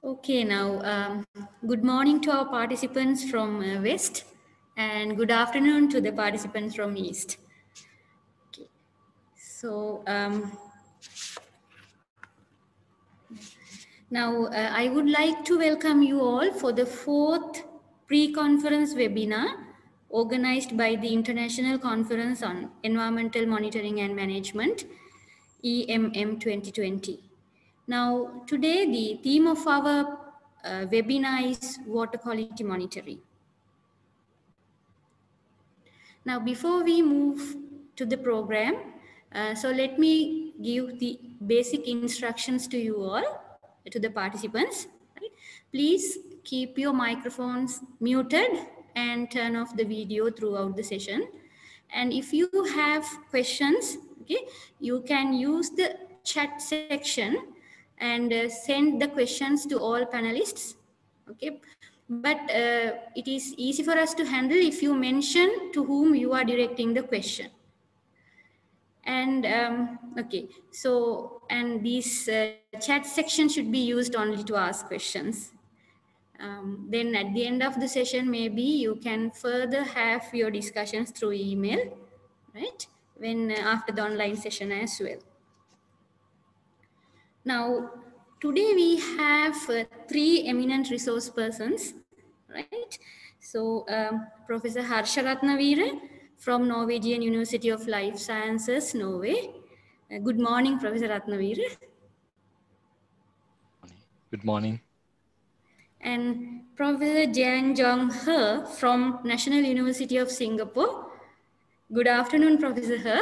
Okay, now good morning to our participants from West and good afternoon to the participants from East. Okay. So now I would like to welcome you all for the 4th pre-conference webinar organized by the International Conference on Environmental Monitoring and Management, EMM2020. Now, today the theme of our webinar is water quality monitoring. Now, before we move to the program, so let me give the basic instructions to you all, to the participants. Right? Please keep your microphones muted and turn off the video throughout the session. And if you have questions, okay, you can use the chat section and send the questions to all panelists. Okay, but it is easy for us to handle if you mention to whom you are directing the question. And okay, so and this chat section should be used only to ask questions. Then at the end of the session, maybe you can further have your discussions through email, right? When after the online session as well. Now, today we have 3 eminent resource persons, right? So, Professor Harsha Ratnaweera from Norwegian University of Life Sciences, Norway. Good morning, Professor Ratnaweera. Good morning. And Professor Jianzhong He from National University of Singapore. Good afternoon, Professor He.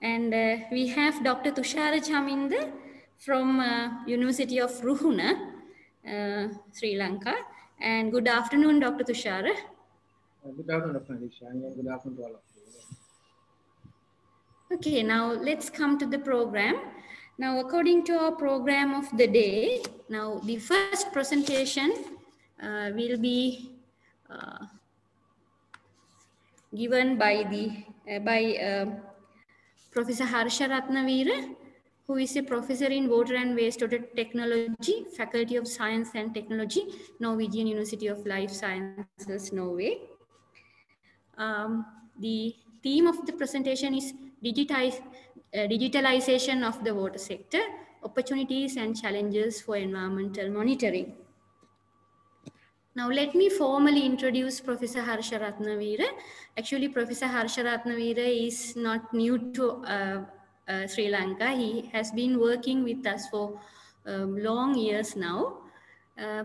And we have Dr. Thushara Chaminda from University of Ruhuna, Sri Lanka. And good afternoon, Dr. Thushara. Good afternoon, Dr. Nisha, and good afternoon to all of you. Okay, now let's come to the program. Now, according to our program of the day, now the first presentation will be given by Professor Harsha Ratnaweera, who is a professor in Water and Wastewater Technology, Faculty of Science and Technology, Norwegian University of Life Sciences, Norway. The theme of the presentation is digitalization of the water sector, opportunities and challenges for environmental monitoring. Now, let me formally introduce Professor Harsha Ratnaweera. Actually, Professor Harsha Ratnaweera is not new to Sri Lanka. He has been working with us for long years now.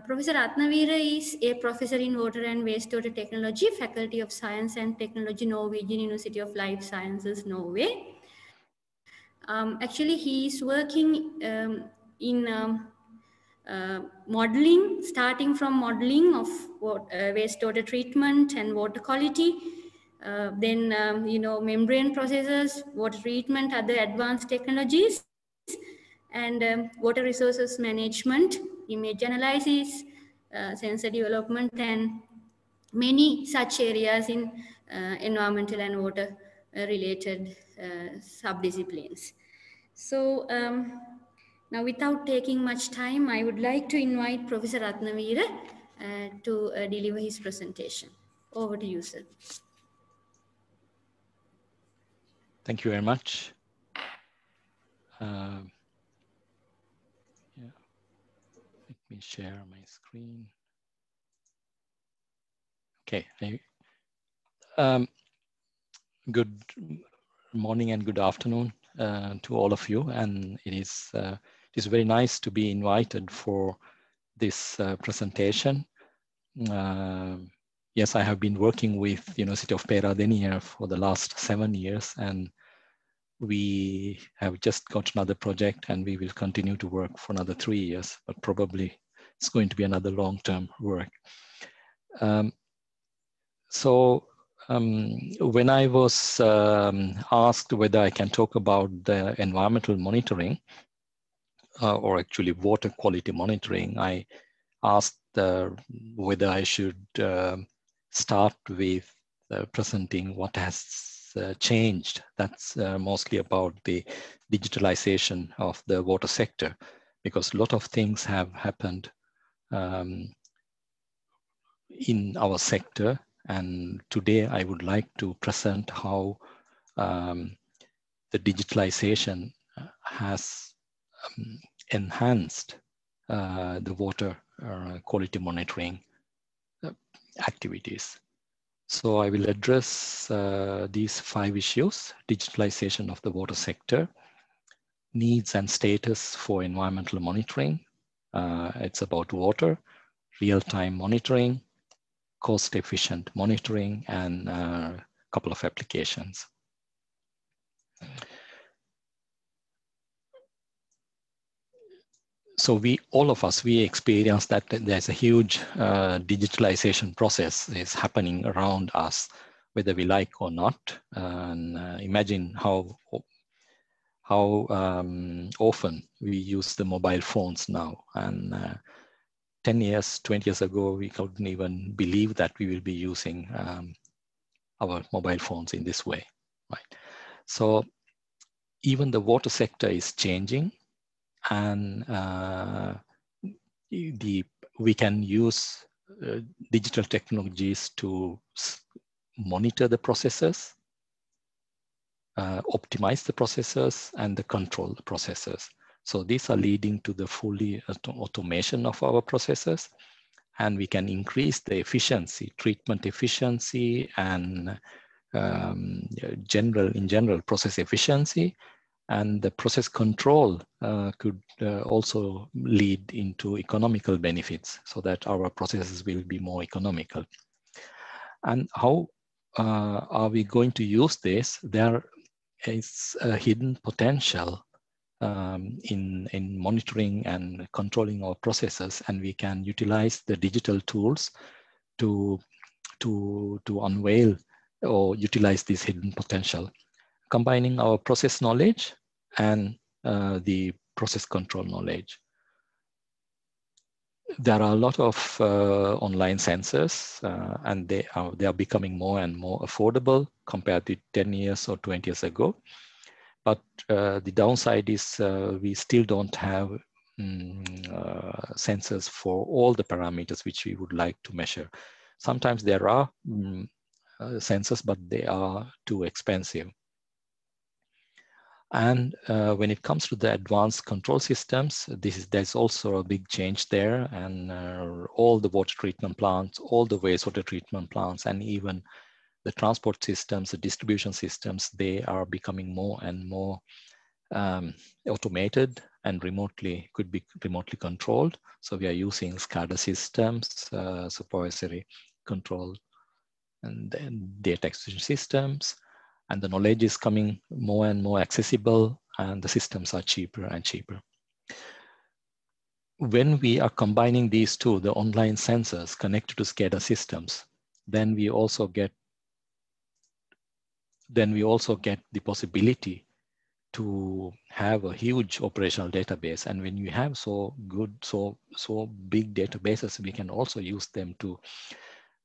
Professor Ratnaweera is a professor in Water and Wastewater Technology, Faculty of Science and Technology, Norwegian University of Life Sciences, Norway. Actually, he is working in modeling, starting from modeling of wastewater treatment and water quality, then membrane processes, water treatment, other advanced technologies, and water resources management, image analysis, sensor development, and many such areas in environmental and water related subdisciplines. So now, without taking much time, I would like to invite Professor Ratnaweera to deliver his presentation. Over to you, sir. Thank you very much. Yeah. Let me share my screen. Okay. Good morning and good afternoon to all of you. And it is very nice to be invited for this presentation. Yes, I have been working with the University of Peradeniya for the last 7 years, and we have just got another project, and we will continue to work for another 3 years, but probably it's going to be another long-term work. When I was asked whether I can talk about the environmental monitoring, or actually water quality monitoring, I asked whether I should start with presenting what has changed. That's mostly about the digitalization of the water sector, because a lot of things have happened in our sector. And today I would like to present how the digitalization has enhanced the water quality monitoring activities. So I will address these 5 issues: digitalization of the water sector, needs and status for environmental monitoring. It's about water, real-time monitoring, cost-efficient monitoring, and a couple of applications. So all of us experience that there's a huge digitalization process is happening around us, whether we like or not. And imagine how often we use the mobile phones now. And 10 years, 20 years ago, we couldn't even believe that we will be using our mobile phones in this way, right? So even the water sector is changing, and we can use digital technologies to monitor the processes, optimize the processes, and control the processes. So these are leading to the fully automation of our processes, and we can increase the efficiency, treatment efficiency, and in general process efficiency. And the process control could also lead into economical benefits, so that our processes will be more economical. And how are we going to use this? There is a hidden potential in monitoring and controlling our processes, and we can utilize the digital tools to unveil or utilize this hidden potential, combining our process knowledge and the process control knowledge. There are a lot of online sensors, and they are becoming more and more affordable compared to 10 years or 20 years ago. But the downside is we still don't have sensors for all the parameters which we would like to measure. Sometimes there are sensors, but they are too expensive. And when it comes to the advanced control systems, there's also a big change there. And all the water treatment plants, all the wastewater treatment plants, and even the transport systems, the distribution systems, they are becoming more and more automated and could be remotely controlled. So we are using SCADA systems, supervisory control, and then data acquisition systems. And the knowledge is coming more and more accessible, and the systems are cheaper and cheaper. When we are combining these two, the online sensors connected to SCADA systems, then we also get the possibility to have a huge operational database. And when you have so big databases, we can also use them to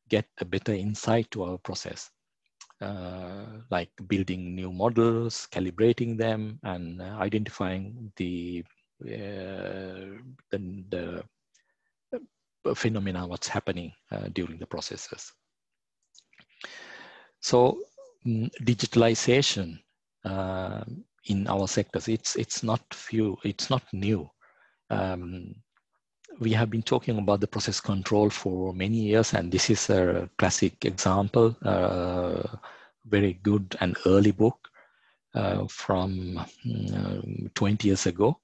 get a better insight to our process. Like building new models, calibrating them, and identifying the phenomena, what's happening during the processes. So digitalization in our sectors, it's not new. We have been talking about the process control for many years, and this is a classic example, very good and early book from 20 years ago.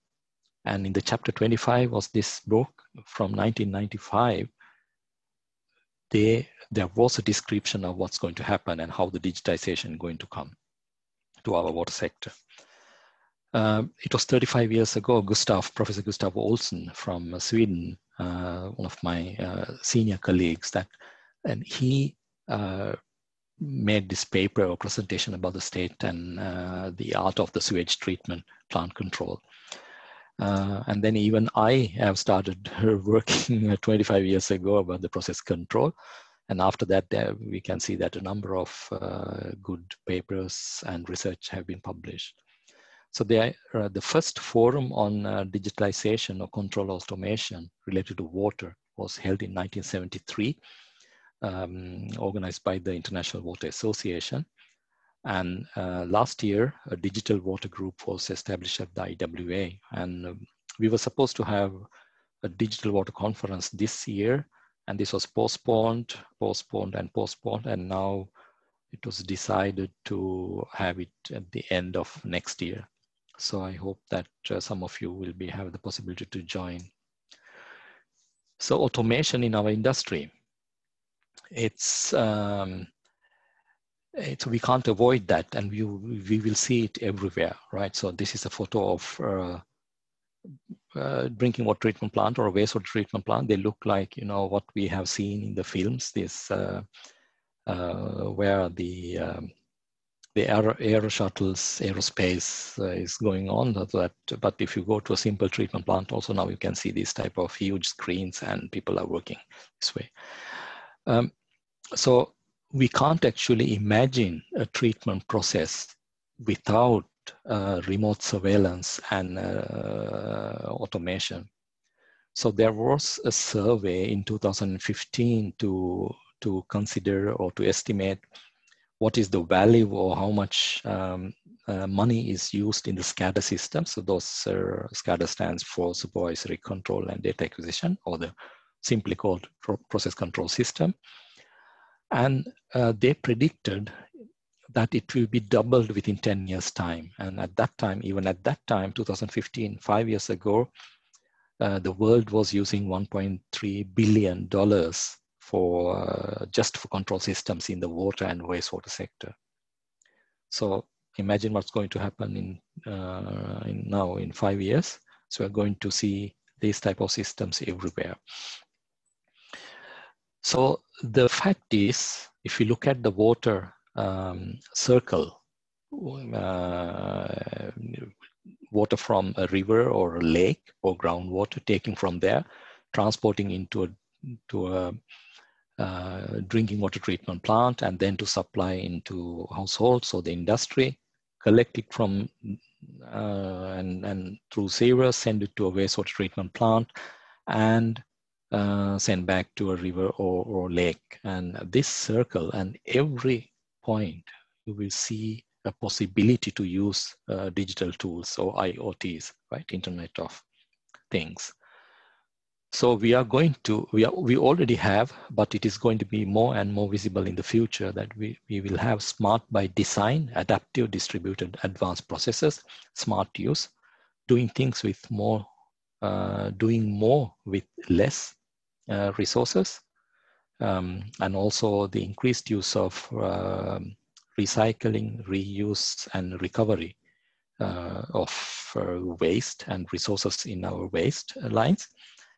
And in the chapter 25 was this book from 1995. There was a description of what's going to happen and how the digitization is going to come to our water sector. It was 35 years ago, Professor Gustav Olsson from Sweden, one of my senior colleagues, and he made this paper or presentation about the state and the art of the sewage treatment plant control. And then even I have started working 25 years ago about the process control. And after that, we can see that a number of good papers and research have been published. So the first forum on digitalization or control automation related to water was held in 1973, organized by the International Water Association. And last year, a digital water group was established at the IWA. And we were supposed to have a digital water conference this year, and this was postponed, and now it was decided to have it at the end of next year. So I hope that some of you will have the possibility to join. So automation in our industry, we can't avoid that, and we will see it everywhere, right? So this is a photo of drinking water treatment plant or a wastewater treatment plant. They look like, you know, what we have seen in the films. This where the aero shuttles, aerospace is going on. But if you go to a simple treatment plant, also now you can see these type of huge screens, and people are working this way. So we can't actually imagine a treatment process without remote surveillance and automation. So there was a survey in 2015 to consider or to estimate what is the value or how much money is used in the SCADA system. So those SCADA stands for Supervisory Control and Data Acquisition, or the simply called Process Control System. And they predicted that it will be doubled within 10 years' time. And at that time, even at that time, 2015, 5 years ago, the world was using $1.3 billion for just for control systems in the water and wastewater sector. So imagine what's going to happen now in 5 years. So we're going to see these type of systems everywhere. So the fact is, if you look at the water circle, water from a river or a lake or groundwater, taking from there, transporting into a drinking water treatment plant, and then to supply into households or the industry, collect it from and through sewers, send it to a wastewater treatment plant, and send back to a river or lake. And this circle, and every point, you will see a possibility to use digital tools or IoTs, right? Internet of Things. So we are going to, we already have, but it is going to be more and more visible in the future, that we will have smart by design, adaptive, distributed, advanced processes, smart use, doing things with more, doing more with less resources, and also the increased use of recycling, reuse, and recovery of waste and resources in our waste lines,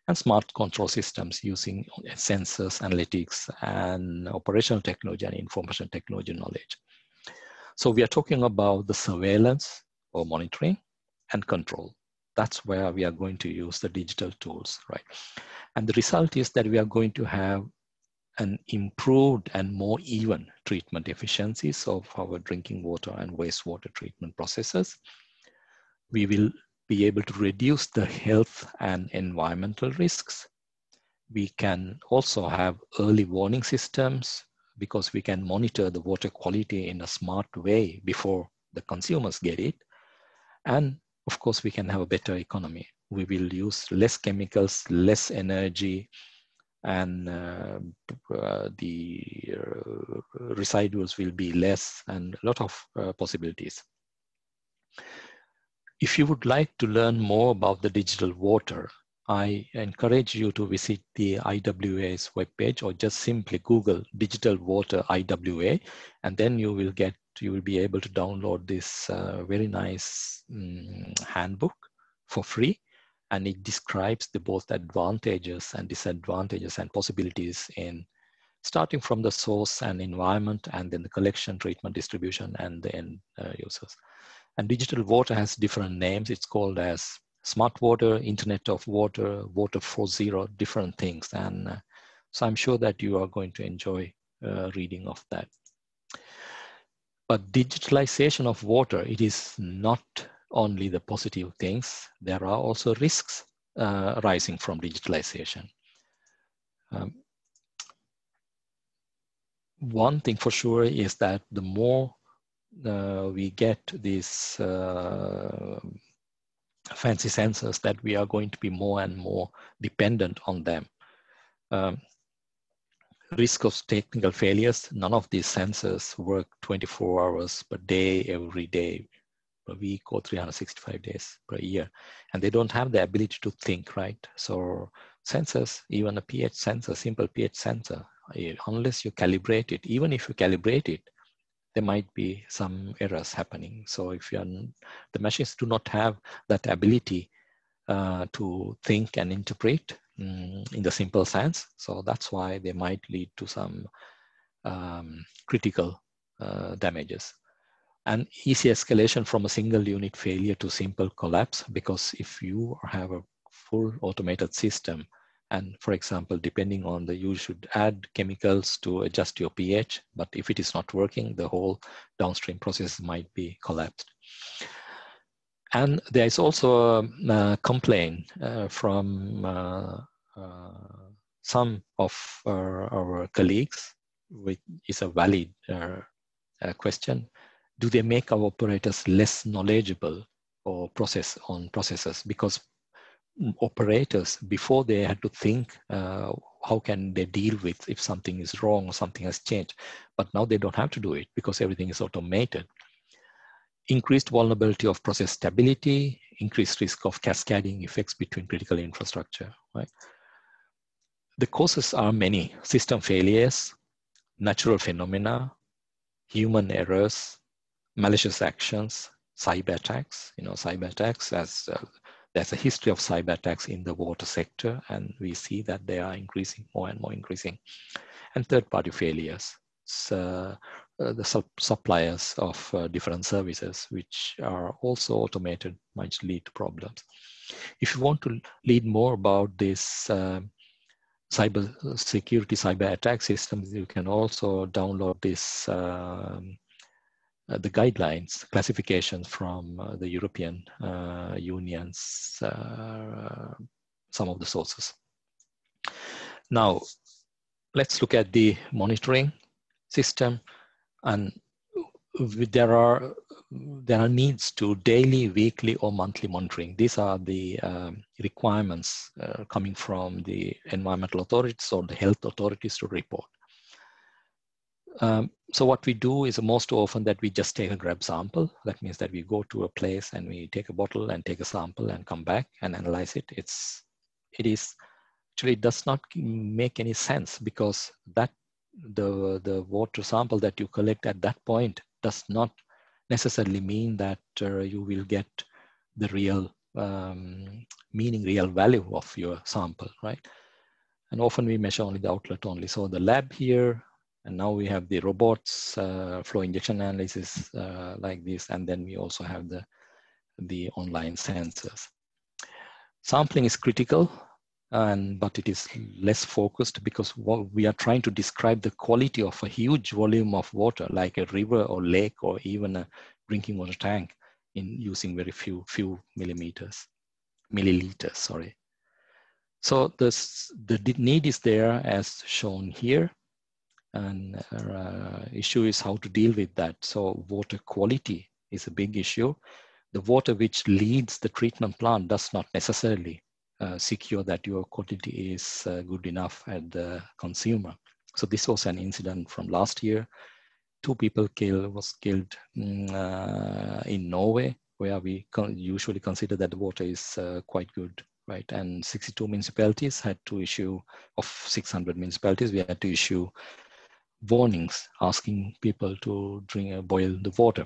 and smart control systems using sensors, analytics, and operational technology and information technology knowledge. So we are talking about the surveillance or monitoring and control. That's where we are going to use the digital tools, right? And the result is that we are going to have an improved and more even treatment efficiencies of our drinking water and wastewater treatment processes. We will be able to reduce the health and environmental risks. We can also have early warning systems, because we can monitor the water quality in a smart way before the consumers get it. And of course, we can have a better economy. We will use less chemicals, less energy, and the residuals will be less, and a lot of possibilities. If you would like to learn more about the digital water, I encourage you to visit the IWA's webpage, or just simply Google Digital Water IWA, and then you will be able to download this very nice handbook for free. And it describes both advantages and disadvantages and possibilities in starting from the source and environment, and then the collection, treatment, distribution, and the end users. And digital water has different names. It's called as smart water, Internet of Water, Water 4.0, different things. And So I'm sure that you are going to enjoy reading of that. But digitalization of water, it is not only the positive things, there are also risks arising from digitalization. One thing for sure is that the more we get these fancy sensors, that we are going to be more and more dependent on them. Risk of technical failures, none of these sensors work 24 hours per day, every day, per week, or 365 days per year. And they don't have the ability to think, right? So sensors, even a pH sensor, simple pH sensor, unless you calibrate it, even if you calibrate it, there might be some errors happening. So if you're, the machines do not have that ability to think and interpret in the simple sense. So that's why they might lead to some critical damages. And easy escalation from a single unit failure to simple collapse, because if you have a full automated system, and for example, depending on the, you should add chemicals to adjust your pH, but if it is not working, the whole downstream process might be collapsed. And there is also a complaint from some of our colleagues, which is a valid question. Do they make our operators less knowledgeable or processes? Because operators, before, they had to think how can they deal with if something is wrong or something has changed. But now they don't have to do it because everything is automated. Increased vulnerability of process stability, increased risk of cascading effects between critical infrastructure, right? The causes are many: system failures, natural phenomena, human errors, malicious actions, cyber attacks. You know, cyber attacks, as there's a history of cyber attacks in the water sector, and we see that they are increasing, more and more increasing. And third-party failures. So, the suppliers of different services, which are also automated, might lead to problems. If you want to read more about this cyber security, cyber attack systems, you can also download this the guidelines, classifications from the European Union's some of the sources. Now, let's look at the monitoring system, and there are needs to daily, weekly, or monthly monitoring. These are the requirements coming from the environmental authorities or the health authorities to report. So what we do is most often that we just take a grab sample. That means that we go to a place and we take a bottle and take a sample and come back and analyze it. It does not make any sense, because that the water sample that you collect at that point does not necessarily mean that you will get the real real value of your sample, right? And often we measure only the outlet only. So the lab here, and now we have the robots, flow injection analysis like this, and then we also have the online sensors. Sampling is critical, but it is less focused, because we are trying to describe the quality of a huge volume of water, like a river or lake or even a drinking water tank, in using very few milliliters. Sorry. So the need is there, as shown here, and issue is how to deal with that. So water quality is a big issue. The water which leads the treatment plant does not necessarily secure that your quality is good enough at the consumer. So this was an incident from last year. 2 people was killed in Norway, where we usually consider that the water is quite good, right? And 62 municipalities had to issue, of 600 municipalities, we had to issue warnings asking people to boil the water.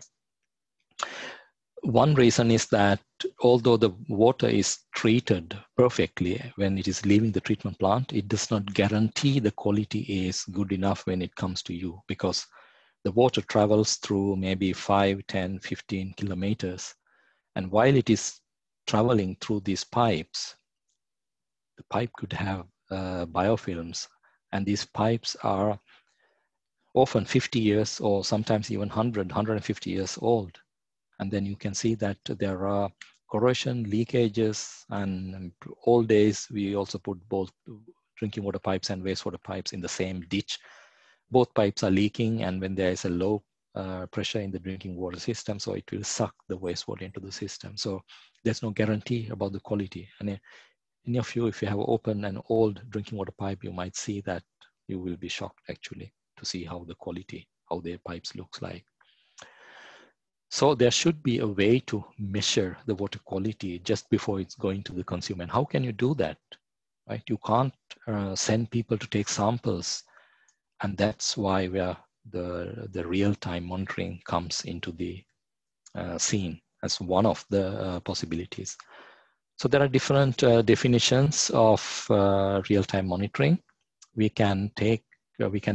One reason is that although the water is treated perfectly when it is leaving the treatment plant, it does not guarantee the quality is good enough when it comes to you, because the water travels through maybe 5, 10, 15 kilometers. And while it is traveling through these pipes, the pipe could have biofilms, And these pipes are often 50 years or sometimes even 100, 150 years old. And then you can see that there are corrosion, leakages, and old days we also put both drinking water pipes and wastewater pipes in the same ditch. Both pipes are leaking, and when there is a low pressure in the drinking water system, so it will suck the wastewater into the system. So there's no guarantee about the quality. And any of you, if you have opened an old drinking water pipe, you might see that you will be shocked actually to see how the quality, how their pipes looks like. So there should be a way to measure the water quality just before it's going to the consumer. And how can you do that? Right? You can't send people to take samples, and that's why the real-time monitoring comes into the scene as one of the possibilities. So there are different definitions of real-time monitoring. We can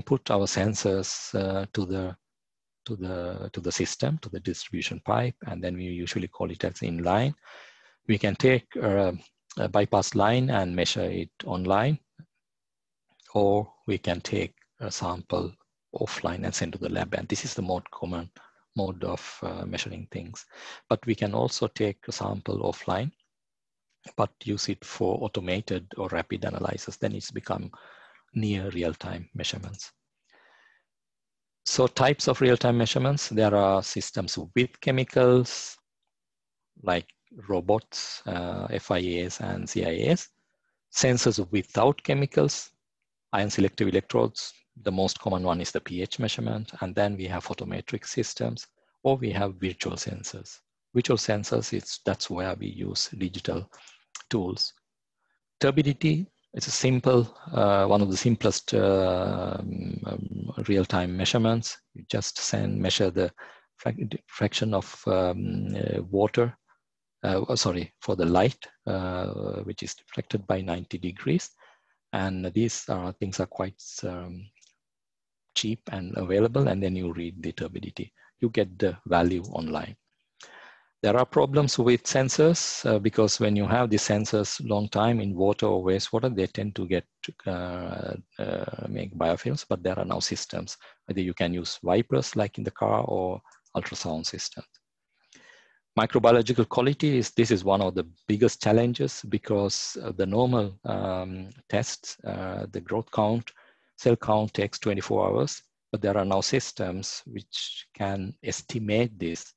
put our sensors to the system, to the distribution pipe, and then we usually call it as inline. We can take a bypass line and measure it online, or we can take a sample offline and send to the lab. And this is the more common mode of measuring things. But we can also take a sample offline, but use it for automated or rapid analysis. Then it's become near real-time measurements. So types of real-time measurements, there are systems with chemicals like robots, FIAs and CIAs, sensors without chemicals, ion selective electrodes. The most common one is the pH measurement. And then we have photometric systems, or we have virtual sensors. Virtual sensors, that's where we use digital tools. Turbidity, it's a simple, one of the simplest real-time measurements. You just measure the fraction of water, for the light, which is reflected by 90 degrees. And these things are quite cheap and available, and then you read the turbidity. You get the value online. There are problems with sensors because when you have these sensors long time in water or wastewater, they tend to get make biofilms, but there are now systems. Either you can use wipers like in the car or ultrasound systems. Microbiological quality this is one of the biggest challenges because the normal tests, the growth count, cell count takes 24 hours, but there are now systems which can estimate this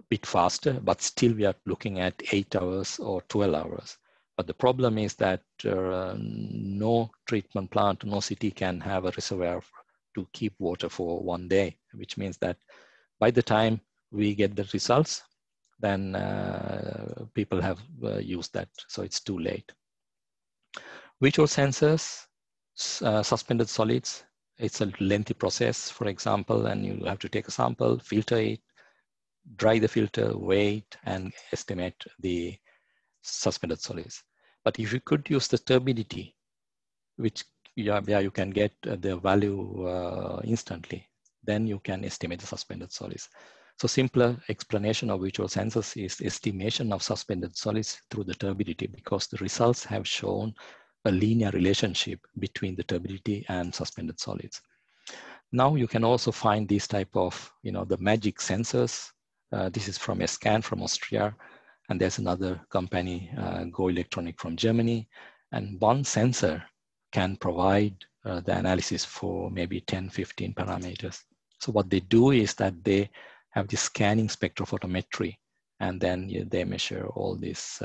bit faster, but still we are looking at 8 hours or 12 hours. But the problem is that no treatment plant, no city can have a reservoir to keep water for 1 day, which means that by the time we get the results, then people have used that, so it's too late. Visual sensors, suspended solids, it's a lengthy process, for example, and you have to take a sample, filter it, dry the filter, wait, and estimate the suspended solids. But if you could use the turbidity, which you can get the value instantly, then you can estimate the suspended solids. So simpler explanation of visual sensors is estimation of suspended solids through the turbidity, because the results have shown a linear relationship between the turbidity and suspended solids. Now you can also find these type of, the magic sensors. This is from Scan from Austria, and there's another company, Go Electronic from Germany. And one sensor can provide the analysis for maybe 10, 15 parameters. So what they do is that they have this scanning spectrophotometry, and then they measure all these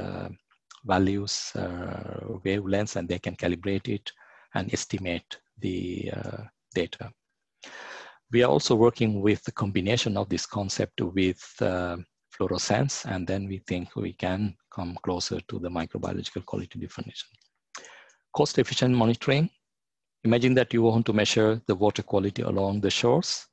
values, wavelengths, and they can calibrate it and estimate the data. We are also working with the combination of this concept with fluorescence, and then we think we can come closer to the microbiological quality definition. Cost-efficient monitoring. Imagine that you want to measure the water quality along the shores.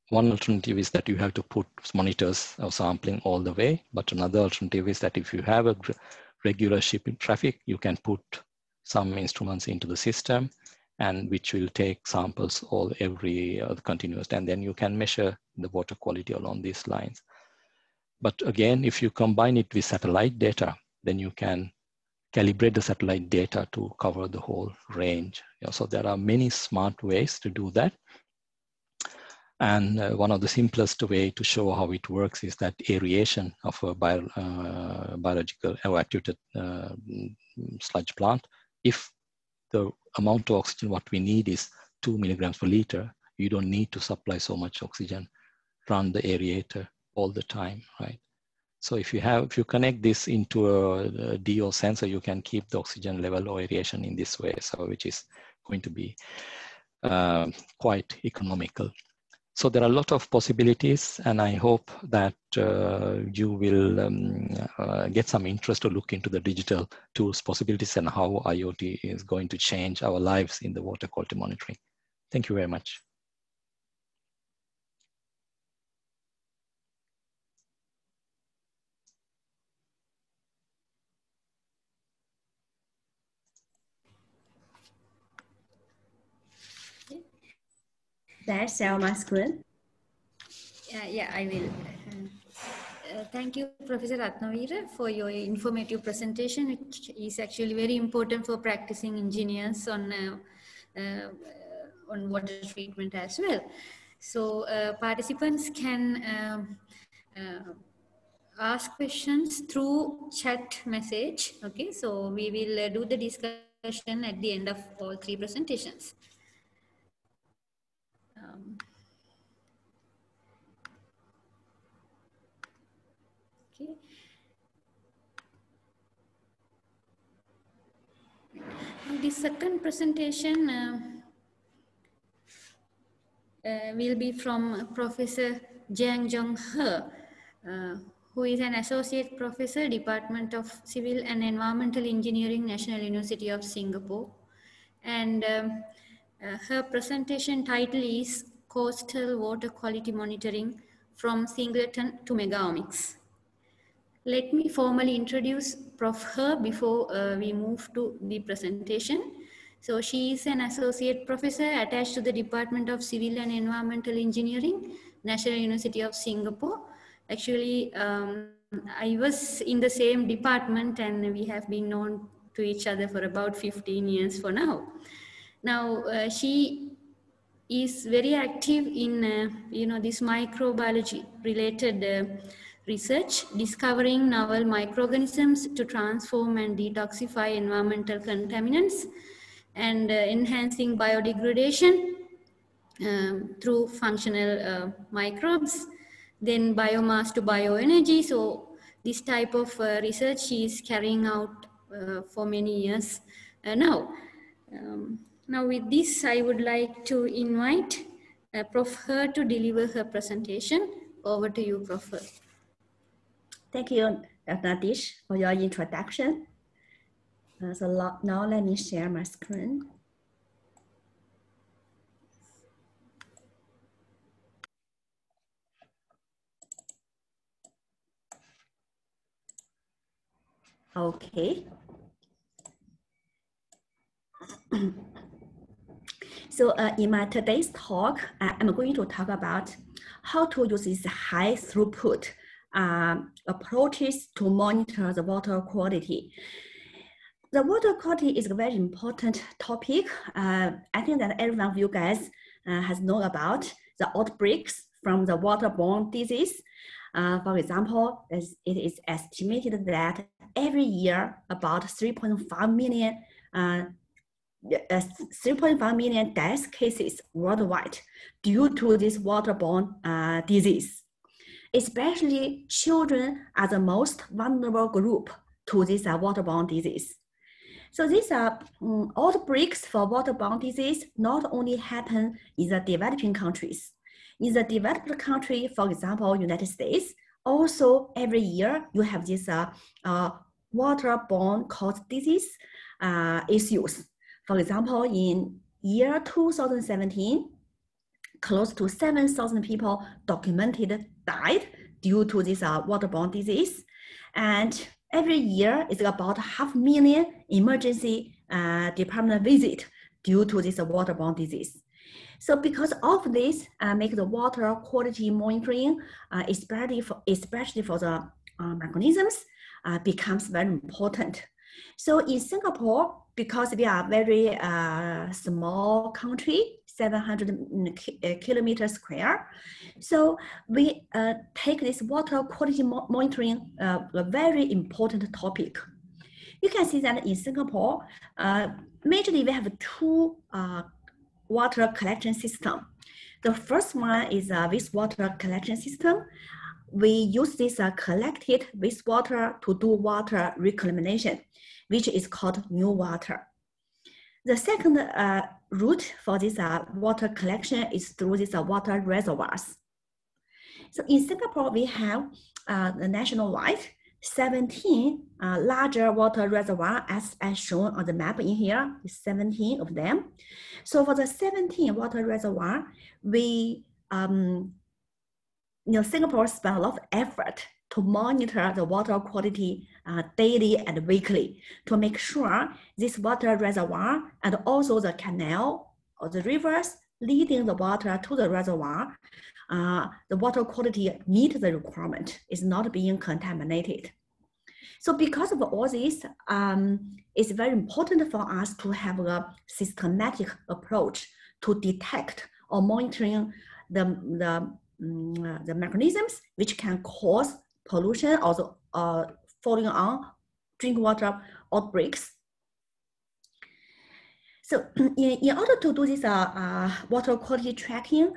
One alternative is that you have to put monitors of sampling all the way, but another alternative is that if you have a regular shipping traffic, you can put some instruments into the system, and which will take samples every continuous, and then you can measure the water quality along these lines. But again, if you combine it with satellite data, then you can calibrate the satellite data to cover the whole range. So there are many smart ways to do that. And one of the simplest way to show how it works is that aeration of a biological or activated sludge plant. If the amount of oxygen what we need is 2 milligrams per liter, you don't need to supply so much oxygen. Run the aerator all the time, right? So if you connect this into a DO sensor, you can keep the oxygen level or aeration in this way, so which is going to be quite economical. So there are a lot of possibilities, and I hope that you will get some interest to look into the digital tools possibilities and how IoT is going to change our lives in the water quality monitoring. Thank you very much. Did I share my screen? Yeah, I will. Thank you, Professor Ratnaweera, for your informative presentation. It is actually very important for practicing engineers on water treatment as well. So participants can ask questions through chat message. Okay, so we will do the discussion at the end of all three presentations. Okay. The second presentation will be from Professor Jianzhong He, who is an Associate Professor, Department of Civil and Environmental Engineering, National University of Singapore. And her presentation title is Coastal Water Quality Monitoring from Singleton to Mega-Omics. Let me formally introduce Prof. He before we move to the presentation. So she is an associate professor attached to the Department of Civil and Environmental Engineering, National University of Singapore. Actually, I was in the same department and we have been known to each other for about 15 years for now. Now, she is very active in this microbiology related research, discovering novel microorganisms to transform and detoxify environmental contaminants, and enhancing biodegradation through functional microbes, then biomass to bioenergy. So this type of research she is carrying out for many years now. Now with this, I would like to invite Prof. He to deliver her presentation. Over to you, Prof. He. Thank you, Dr. Dish, for your introduction. So now let me share my screen. Okay. So in my today's talk, I'm going to talk about how to use this high throughput approaches to monitor the water quality. The water quality is a very important topic. I think that every one of you guys has known about the outbreaks from the waterborne disease. For example, it is estimated that every year about 3.5 million death cases worldwide due to this waterborne disease. Especially children are the most vulnerable group to this waterborne disease. So these outbreaks for waterborne disease not only happen in the developing countries. In the developed country, for example, United States, also every year you have this waterborne caused disease issues. For example, in year 2017, close to 7,000 people documented died due to this waterborne disease. And every year it's about 500,000 emergency department visit due to this waterborne disease. So because of this, make the water quality monitoring, especially for the microorganisms, becomes very important. So in Singapore, because we are a very small country, 700 kilometers square, so we take this water quality monitoring a very important topic. You can see that in Singapore, majorly we have two water collection systems. The first one is a wastewater collection system. We use this collected wastewater to do water reclamation, which is called new water. The second route for this water collection is through these water reservoirs. So in Singapore, we have the nationwide 17 larger water reservoirs as shown on the map in here, 17 of them. So for the 17 water reservoirs, we, Singapore spent a lot of effort to monitor the water quality daily and weekly to make sure this water reservoir and also the canal or the rivers leading the water to the reservoir, the water quality meet the requirement, is not being contaminated. So because of all this, it's very important for us to have a systematic approach to detect or monitoring the mechanisms which can cause pollution or falling on drinking water outbreaks. So in order to do this water quality tracking,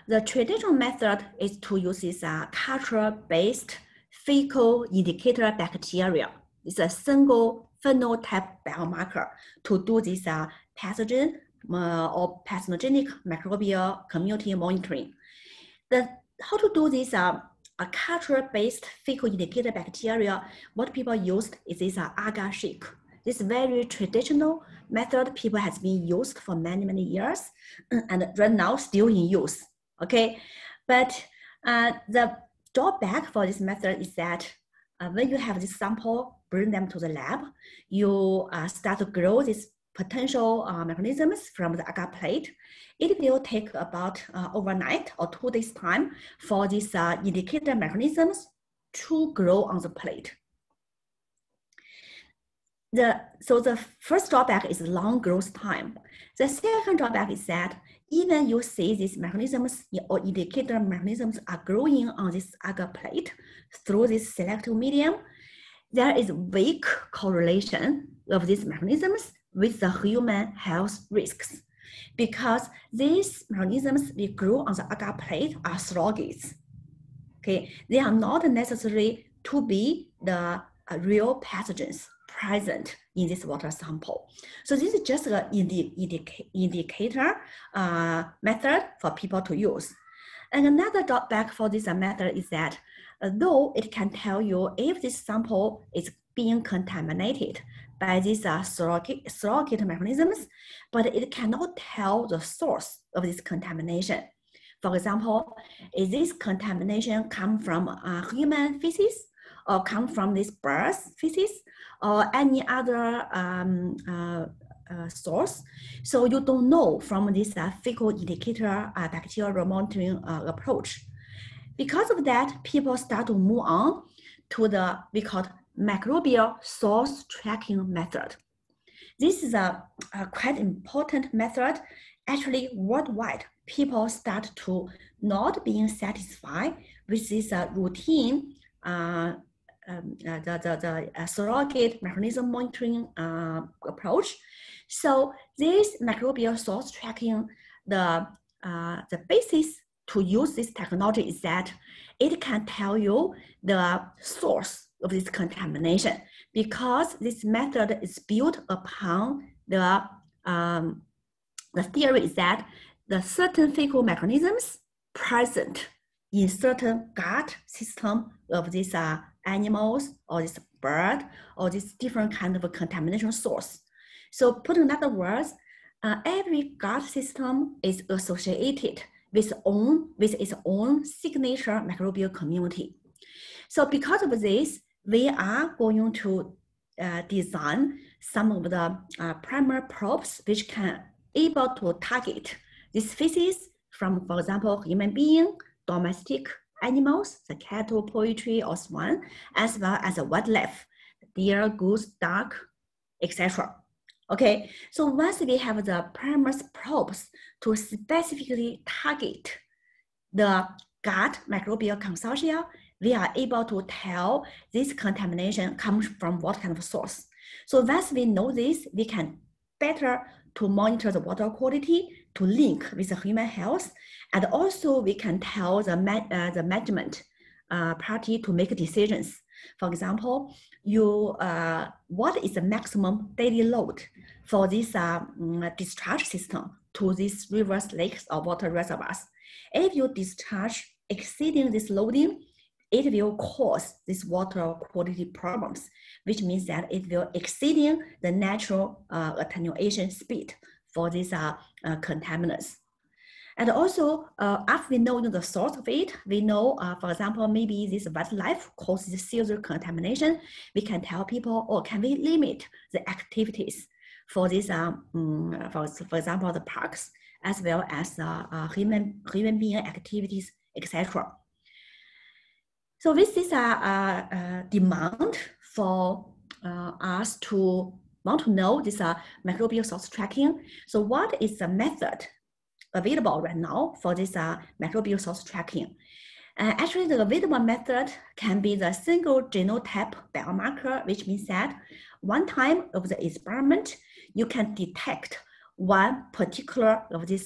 the traditional method is to use this culture-based fecal indicator bacteria. It's a single phenotype biomarker to do this pathogen or pathogenic microbial community monitoring. How to do this a culture-based fecal indicator bacteria, what people used is this agar-shake. This very traditional method people has been used for many, many years and right now still in use, okay? But the drawback for this method is that when you have this sample, bring them to the lab, you start to grow these potential mechanisms from the agar plate. It will take about overnight or 2 days time for these indicator mechanisms to grow on the plate. So the first drawback is long growth time. The second drawback is that even you see these mechanisms or indicator mechanisms are growing on this agar plate through this selective medium, there is weak correlation of these mechanisms with the human health risks, because these mechanisms we grow on the agar plate are surrogates. Okay, they are not necessary to be the real pathogens present in this water sample. So this is just an indicator method for people to use. And another drawback for this method is that though it can tell you if this sample is being contaminated by these surrogate mechanisms, but it cannot tell the source of this contamination. For example, is this contamination come from human feces or come from this bird's feces or any other source? So you don't know from this fecal indicator bacterial monitoring approach. Because of that, people start to move on to the, we call it microbial source tracking method. This is a quite important method. Actually, worldwide, people start to not being satisfied with this routine surrogate mechanism monitoring approach. So this microbial source tracking, the basis to use this technology is that it can tell you the source of this contamination, because this method is built upon the theory is that the certain fecal mechanisms present in certain gut system of these animals or this bird or this different kind of a contamination source. So put in other words, every gut system is associated with its own signature microbial community. So because of this, we are going to design some of the primary probes which can able to target this species from, for example, human being, domestic animals, the cattle, poultry, or swan, as well as a wildlife, deer, goose, duck, etc. Okay, so once we have the primary probes to specifically target the gut microbial consortia, we are able to tell this contamination comes from what kind of source. So once we know this, we can better to monitor the water quality, to link with the human health, and also we can tell the management party to make decisions. For example, what is the maximum daily load for this discharge system to these rivers, lakes, or water reservoirs? If you discharge exceeding this loading, it will cause these water quality problems, which means that it will exceeding the natural attenuation speed for these contaminants. And also, after we know the source of it, we know, for example, maybe this wildlife causes serious contamination. We can tell people, or can we limit the activities for this, for example, the parks, as well as human being activities, etc. So with this demand for us to want to know this microbial source tracking. So what is the method available right now for this microbial source tracking? Actually, the available method can be the single genotype biomarker, which means that one time of the experiment, you can detect one particular of these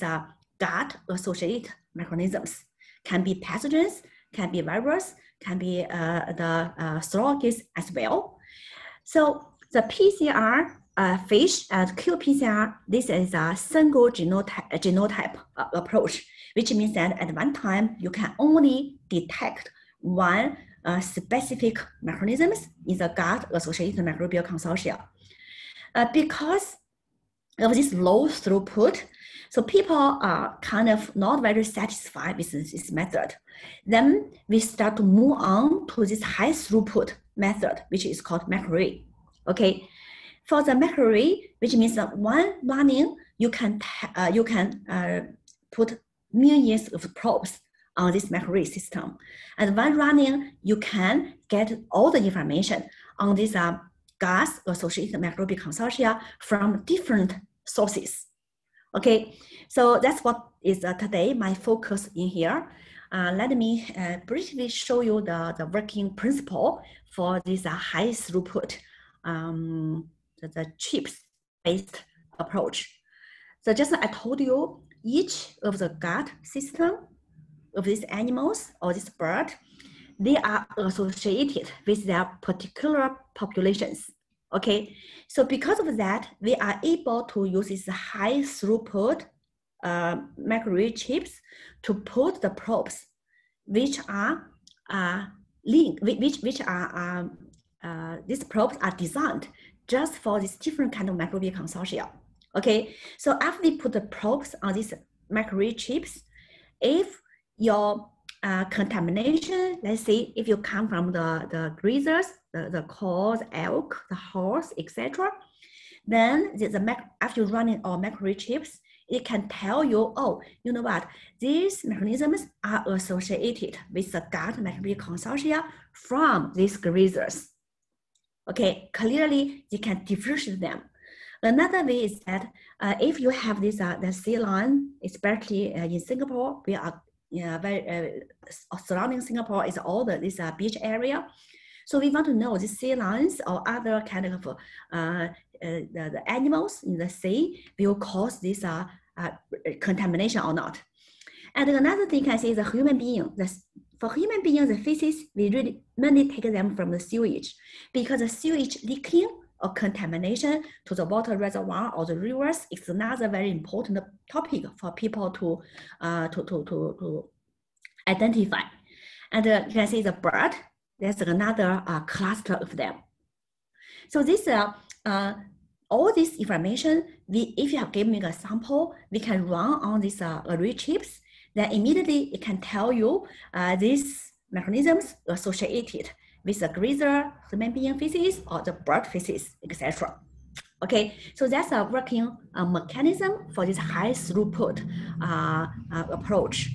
gut-associated mechanisms. Can be pathogens, can be virus, can be the surrogates as well. So the PCR FISH and qPCR, this is a single genotype approach, which means that at one time you can only detect one specific mechanisms in the gut-associated microbial consortia. Because of this low throughput, so people are kind of not very satisfied with this method. Then we start to move on to this high throughput method, which is called MacRarray. Okay, for the MacRarray, which means that one running, you can put millions of probes on this MacRarray system, and one running, you can get all the information on this gas-associated microbial consortia from different sources. Okay, so that's what is today my focus in here. Let me briefly show you the working principle for this high throughput, the chips-based approach. So just I told you, each of the gut system of these animals or this bird, they are associated with their particular populations. Okay, so because of that, we are able to use this high throughput MacRarray chips to put the probes, which are linked, these probes are designed just for this different kind of microbial consortia. Okay, so after we put the probes on these MacRarray chips, if your contamination, let's say if you come from the grazers, the cows, elk, the horse, etc., then after running our MacRarray chips, it can tell you, oh, you know what, these mechanisms are associated with the gut microbial consortia from these grazers. Okay, clearly you can differentiate them. Another way is that if you have this the sea lion, especially in Singapore, we are surrounding Singapore is all this beach area. So we want to know the sea lions or other kind of the animals in the sea will cause this contamination or not. And another thing I say is the human being. For human beings, the feces, we really mainly take them from the sewage, because the sewage leaking or contamination to the water reservoir or the rivers is another very important topic for people to identify. And you can see the bird, there's another cluster of them. So this all this information, if you have given me a sample, we can run on these array chips. Then immediately it can tell you these mechanisms associated with the grazer, human being feces, or the bird feces, etc. Okay, so that's a working mechanism for this high throughput approach.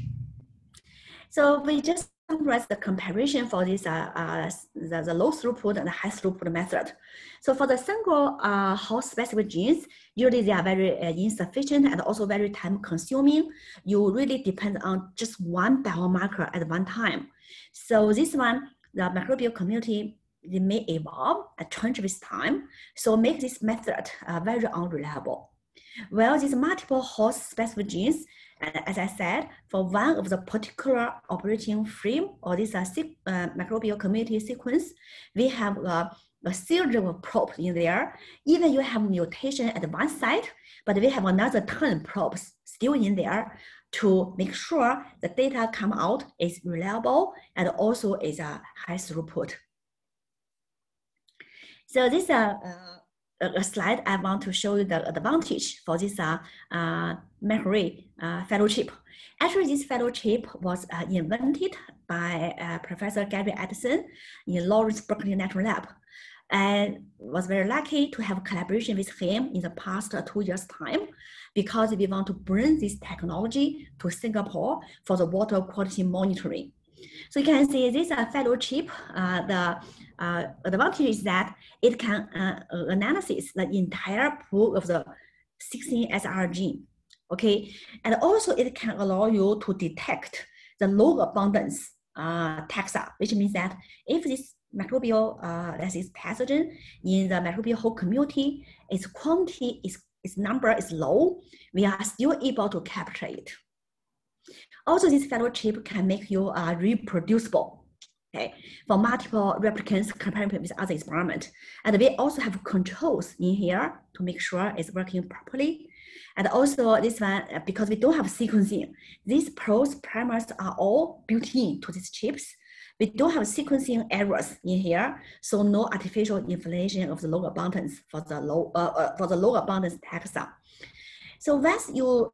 So we just summarize the comparison for this the low throughput and the high throughput method. So for the single host specific genes, usually they are very insufficient and also very time consuming. You really depend on just one biomarker at one time. So this one, the microbial community, they may evolve and change with time. So make this method very unreliable. Well, these multiple host specific genes, as I said, for one of the particular operating frame or this microbial community sequence, we have a series of probes in there. Even you have mutation at one site, but we have another 10 probes still in there to make sure the data come out is reliable and also is a high throughput. So this a slide I want to show you the advantage for this Mega-Omics PhyloChip. Actually, this PhyloChip was invented by Professor Gary Edison in Lawrence Berkeley National Lab, and was very lucky to have collaboration with him in the past 2 years' time, because we want to bring this technology to Singapore for the water quality monitoring. So you can see this PhyloChip, the advantage is that it can analyze the entire pool of the 16 SR gene, okay? And also it can allow you to detect the low abundance taxa, which means that if this microbial pathogen in the microbial whole community, its quantity, its number is low, we are still able to capture it. Also, this PhyloChip can make you reproducible, okay, for multiple replicants compared with other experiments. And we also have controls in here to make sure it's working properly. And also this one, because we don't have sequencing, these primers are all built in to these chips. We don't have sequencing errors in here, so no artificial inflation of the low abundance for the low abundance taxa. So once you,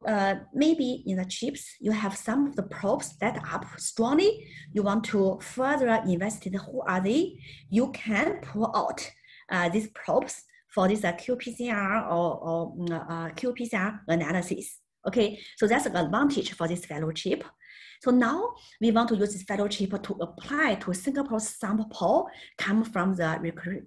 maybe in the chips, you have some of the probes that up strongly, you want to further investigate who are they, you can pull out these probes for this qPCR or qPCR analysis. Okay, so that's an advantage for this PhyloChip. So now we want to use this PhyloChip to apply to Singapore's sample come from the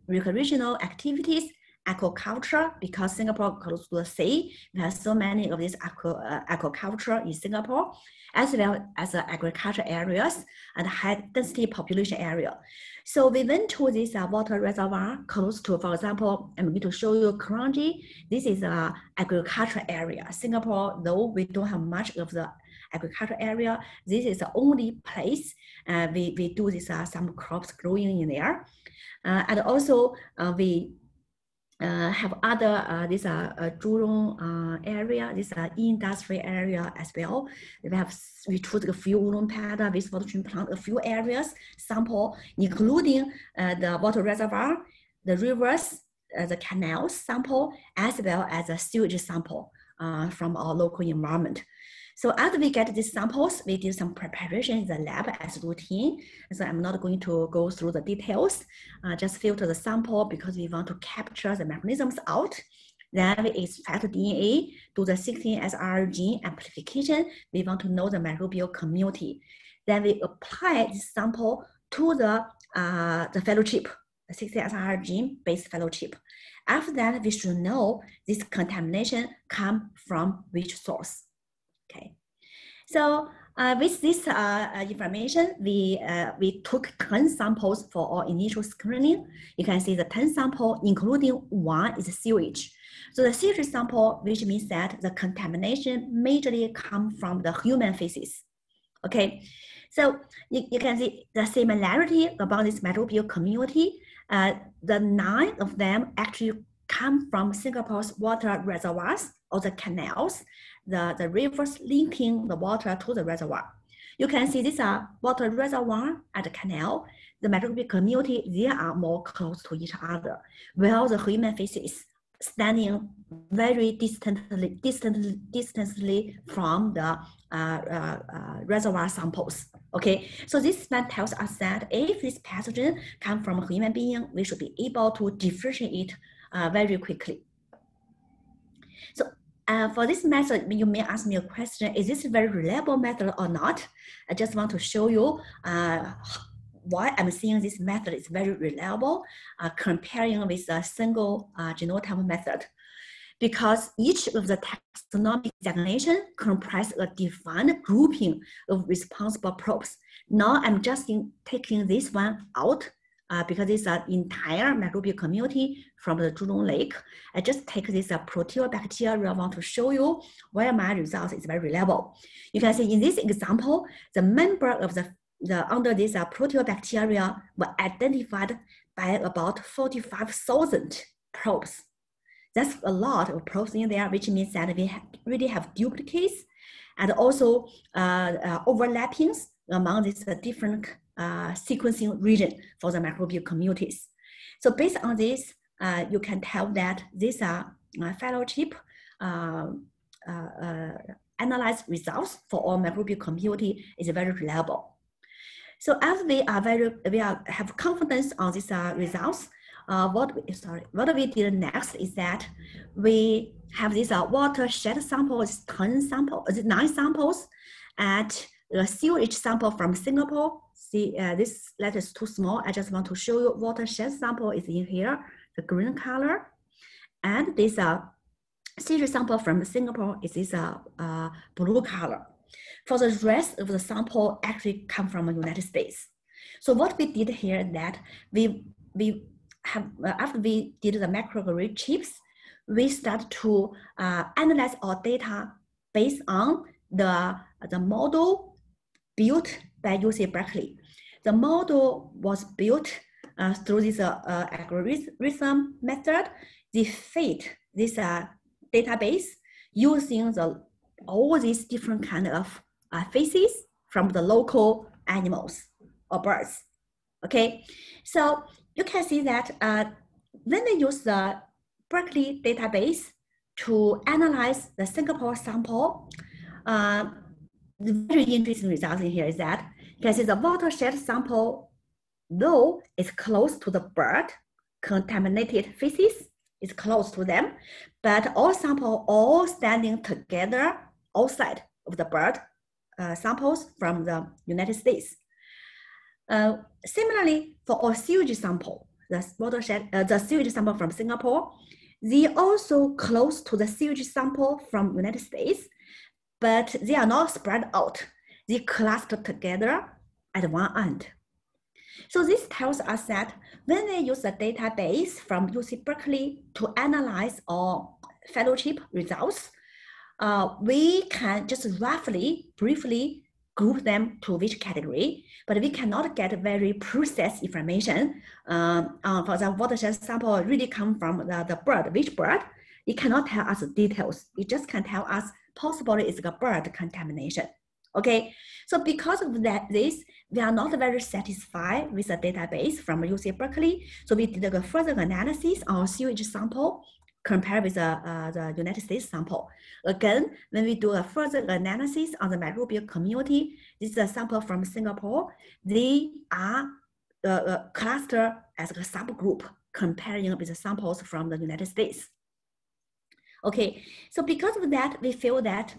recreational activities, aquaculture, because Singapore close to the sea, we have so many of these aquaculture in Singapore, as well as agriculture areas and high density population area. So we went to this water reservoir close to, for example, I'm going to show you Kranji. This is an agriculture area. Singapore, though we don't have much of the agriculture area, this is the only place we do this some crops growing in there. And also we have other this Zhurong area, this industry area as well. We choose a few Ulonpada with water treatment plant, a few areas sample, including the water reservoir, the rivers, the canals sample, as well as a sewage sample from our local environment. So after we get these samples, we do some preparation in the lab as routine. So I'm not going to go through the details, just filter the sample because we want to capture the mechanisms out. Then we extract the DNA, do the 16SR gene amplification. We want to know the microbial community. Then we apply this sample to the PhyloChip, the 16SR gene-based PhyloChip. After that, we should know this contamination comes from which source. Okay, so with this information, we took 10 samples for our initial screening. You can see the 10 sample, including one is sewage. So the sewage sample, which means that the contamination majorly come from the human feces. Okay, so you can see the similarity about this microbial community. The 9 of them actually come from Singapore's water reservoirs or the canals, the rivers linking the water to the reservoir. You can see these are water reservoir and the canal. The microbial community, they are more close to each other, while the human feces standing very distantly from the reservoir samples. Okay, so this one tells us that if this pathogen comes from a human being, we should be able to differentiate it very quickly. So For this method, you may ask me a question, is this a very reliable method or not? I just want to show you why I'm saying this method is very reliable comparing with a single genotype method. Because each of the taxonomic designation comprises a defined grouping of responsible probes. Now I'm just taking this one out because it's an entire microbial community from the Zhuzhong Lake. I just take this proteobacteria. I want to show you why my result is very reliable. You can see in this example, the member of the under this proteobacteria were identified by about 45,000 probes. That's a lot of probes in there, which means that we really have duplicates and also overlappings among these different sequencing region for the microbial communities. So based on this, you can tell that these PhyloChip analyzed results for all microbial community is very reliable. So as we have confidence on these results, what we did next is that we have this watershed sample, 9 samples, and a sewage sample from Singapore. See, this letter is too small. I just want to show you watershed sample is in here, the green color, and this sewage sample from Singapore is this blue color. For the rest of the sample actually come from the United States. So what we did here is that we have, after we did the microarray chips, we start to analyze our data based on the model built by UC Berkeley. The model was built through this algorithm method. They fit this database using all these different kind of feces from the local animals or birds. Okay, so you can see that when they use the Berkeley database to analyze the Singapore sample, the very interesting result in here is that you can see the watershed sample, though it's close to the bird contaminated feces, it's close to them, but all samples all standing together outside of the bird samples from the United States. Similarly, for our sewage sample, the sewage sample from Singapore, they also close to the sewage sample from United States, but they are not spread out. They cluster together at one end. So this tells us that when we use the database from UC Berkeley to analyze our PhyloChip results, we can just roughly, briefly group them to which category, but we cannot get very precise information. For the watershed sample really come from the bird, which bird, it cannot tell us details. It just can tell us possibly it's a bird contamination. Okay, so because of this, we are not very satisfied with the database from UC Berkeley. So we did a further analysis on sewage sample compared with the United States sample. Again, when we do a further analysis on the microbial community, this is a sample from Singapore. They are clustered as a subgroup comparing with the samples from the United States. Okay, so because of that, we feel that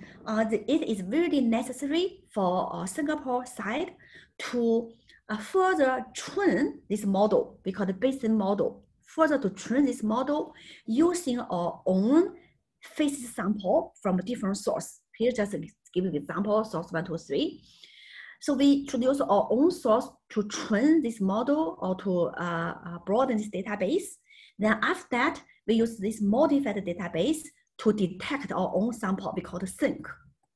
it is really necessary for our Singapore side to further train this model, we call the Bayesian model, further to train this model using our own feces sample from a different source. Here, just to give you an example, source 1, 2, 3. So we introduce our own source to train this model or to broaden this database. Then after that, we use this modified database to detect our own sample. We call it sync.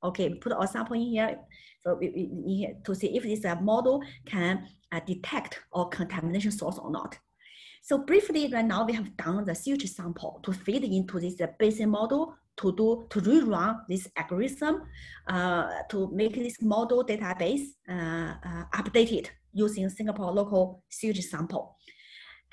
Okay, we put our sample in here, so to see if this model can detect our contamination source or not. So briefly, right now we have done the sewage sample to feed into this Bayesian model to rerun this algorithm to make this model database updated using Singapore local sewage sample.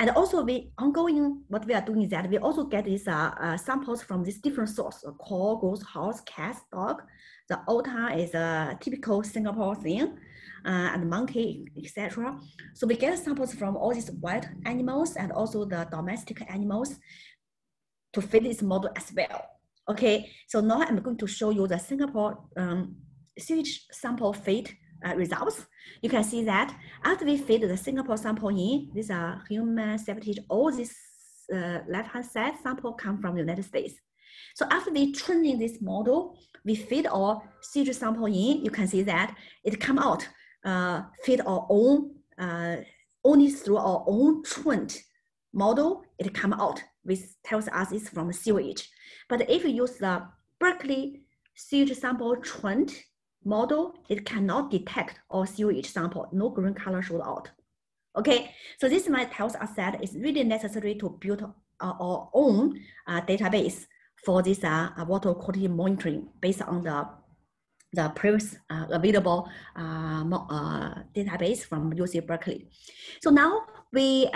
And also what we are doing is that we also get these samples from these different sources, cow, goose, horse, cat, dog. The otter is a typical Singapore thing, and monkey, etc. So we get samples from all these wild animals and also the domestic animals to fit this model as well. Okay, so now I'm going to show you the Singapore sewage sample feed results. You can see that after we feed the Singapore sample in, these are human septic, all this left-hand side sample come from the United States. So after we training this model, we feed our sewage sample in, you can see that it come out, feed our own, only through our own trained model, it come out, which tells us it's from sewage. But if you use the Berkeley sewage sample trained model, it cannot detect our sewage sample, no green color showed out. Okay, so this might tells us that it's really necessary to build our own database for this water quality monitoring based on the previous available database from UC Berkeley. So now we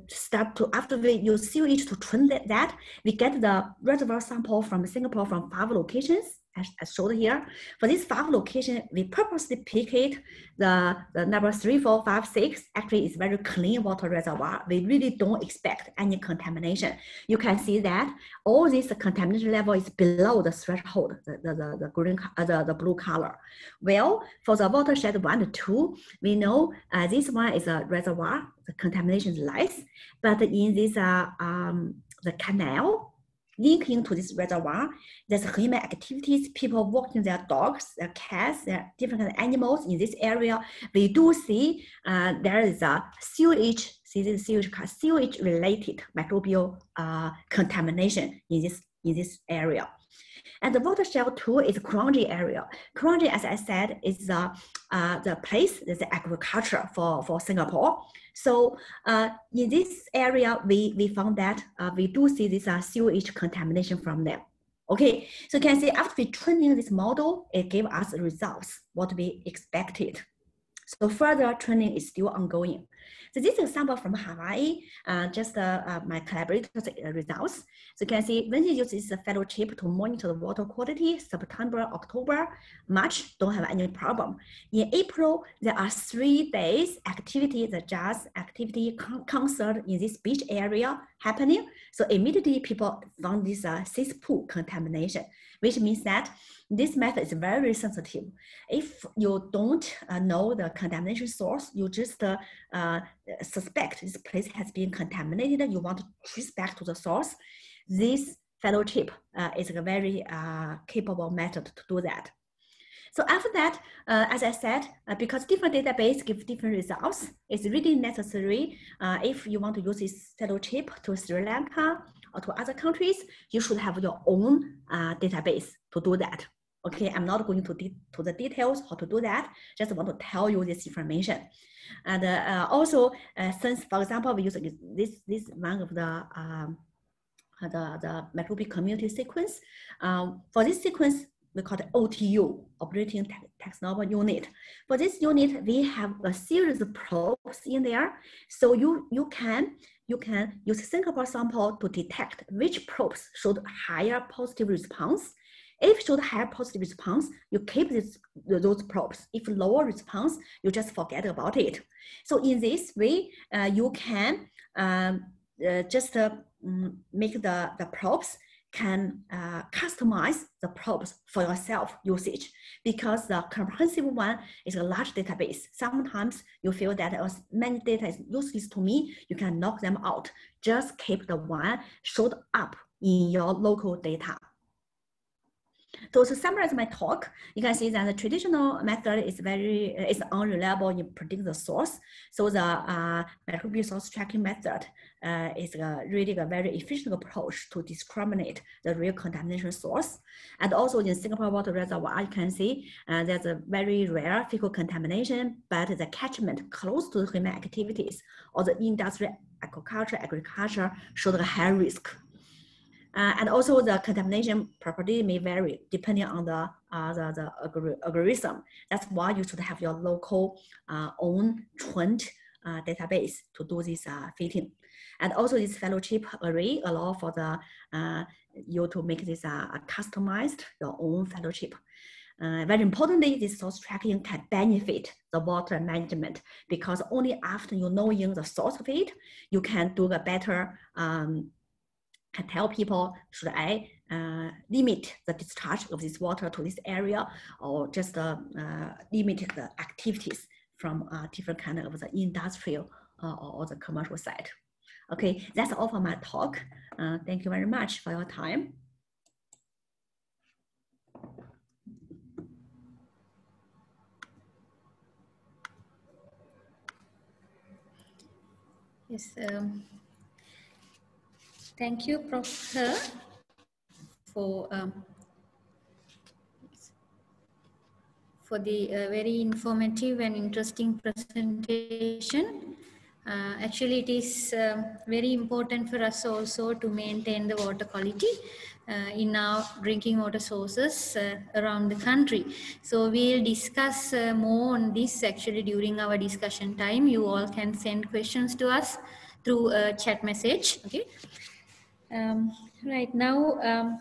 start to, after we use sewage to train that, we get the reservoir sample from Singapore from 5 locations, as showed here. For these 5 locations, we purposely picked the number 3, 4, 5, 6. Actually, it's very clean water reservoir. We really don't expect any contamination. You can see that all this contamination level is below the threshold, the green, the blue color. Well, for the watershed 1 to 2, we know this one is a reservoir. The contamination is less, but in this the canal linking to this reservoir, there's human activities, people walking their dogs, their cats, their different kind of animals in this area. We do see there is a sewage, sewage related microbial contamination in this area. And the watershed 2 is Kranji area. Kranji, as I said, is the place, is the agriculture for Singapore. So in this area, we found that we do see this sewage contamination from there. Okay, so you can see after we training this model, it gave us results, what we expected. So further training is still ongoing. So this is a sample from Hawaii, just my collaborators' results. So you can see when you use this PhyloChip to monitor the water quality, September, October, March, don't have any problem. In April, there are 3 days activity, the jazz activity concert in this beach area happening. So immediately people found this cesspool contamination, which means that this method is very sensitive. If you don't know the contamination source, you just suspect this place has been contaminated, you want to trace back to the source, this PhyloChip is a very capable method to do that. So after that, as I said, because different database give different results, it's really necessary if you want to use this PhyloChip to Sri Lanka or to other countries, you should have your own database to do that. Okay, I'm not going to the details how to do that, just want to tell you this information. And also, since, for example, we use this one of the microbial community sequence. For this sequence, we call it OTU, Operating Taxonomy Unit. For this unit, we have a series of probes in there. So you can use Singapore sample to detect which probes showed higher positive response. If showed higher positive response, you keep those probes. If lower response, you just forget about it. So in this way, you can just make the probes can customize the probes for yourself usage, because the comprehensive one is a large database. Sometimes you feel that many data is useless to me, you can knock them out. Just keep the one showed up in your local data. So to summarize my talk, you can see that the traditional method is unreliable in predicting the source. So the microbial source tracking method is really a very efficient approach to discriminate the real contamination source. And also in Singapore water reservoir, you can see there's a very rare fecal contamination, but the catchment close to the human activities or the industrial agriculture showed a high risk. And also the contamination property may vary depending on the algorithm. That's why you should have your local own trained database to do this fitting. And also this PhyloChip array allow for the you to make this customized your own PhyloChip. Very importantly, this source tracking can benefit the water management, because only after you knowing the source of it, you can do a better can tell people, should I limit the discharge of this water to this area, or just limit the activities from different kind of the industrial or the commercial side. Okay, that's all for my talk. Thank you very much for your time. Yes, thank you, Prof. For the very informative and interesting presentation. Actually, it is very important for us also to maintain the water quality in our drinking water sources around the country. So we'll discuss more on this actually during our discussion time. You all can send questions to us through a chat message. Okay. Right now,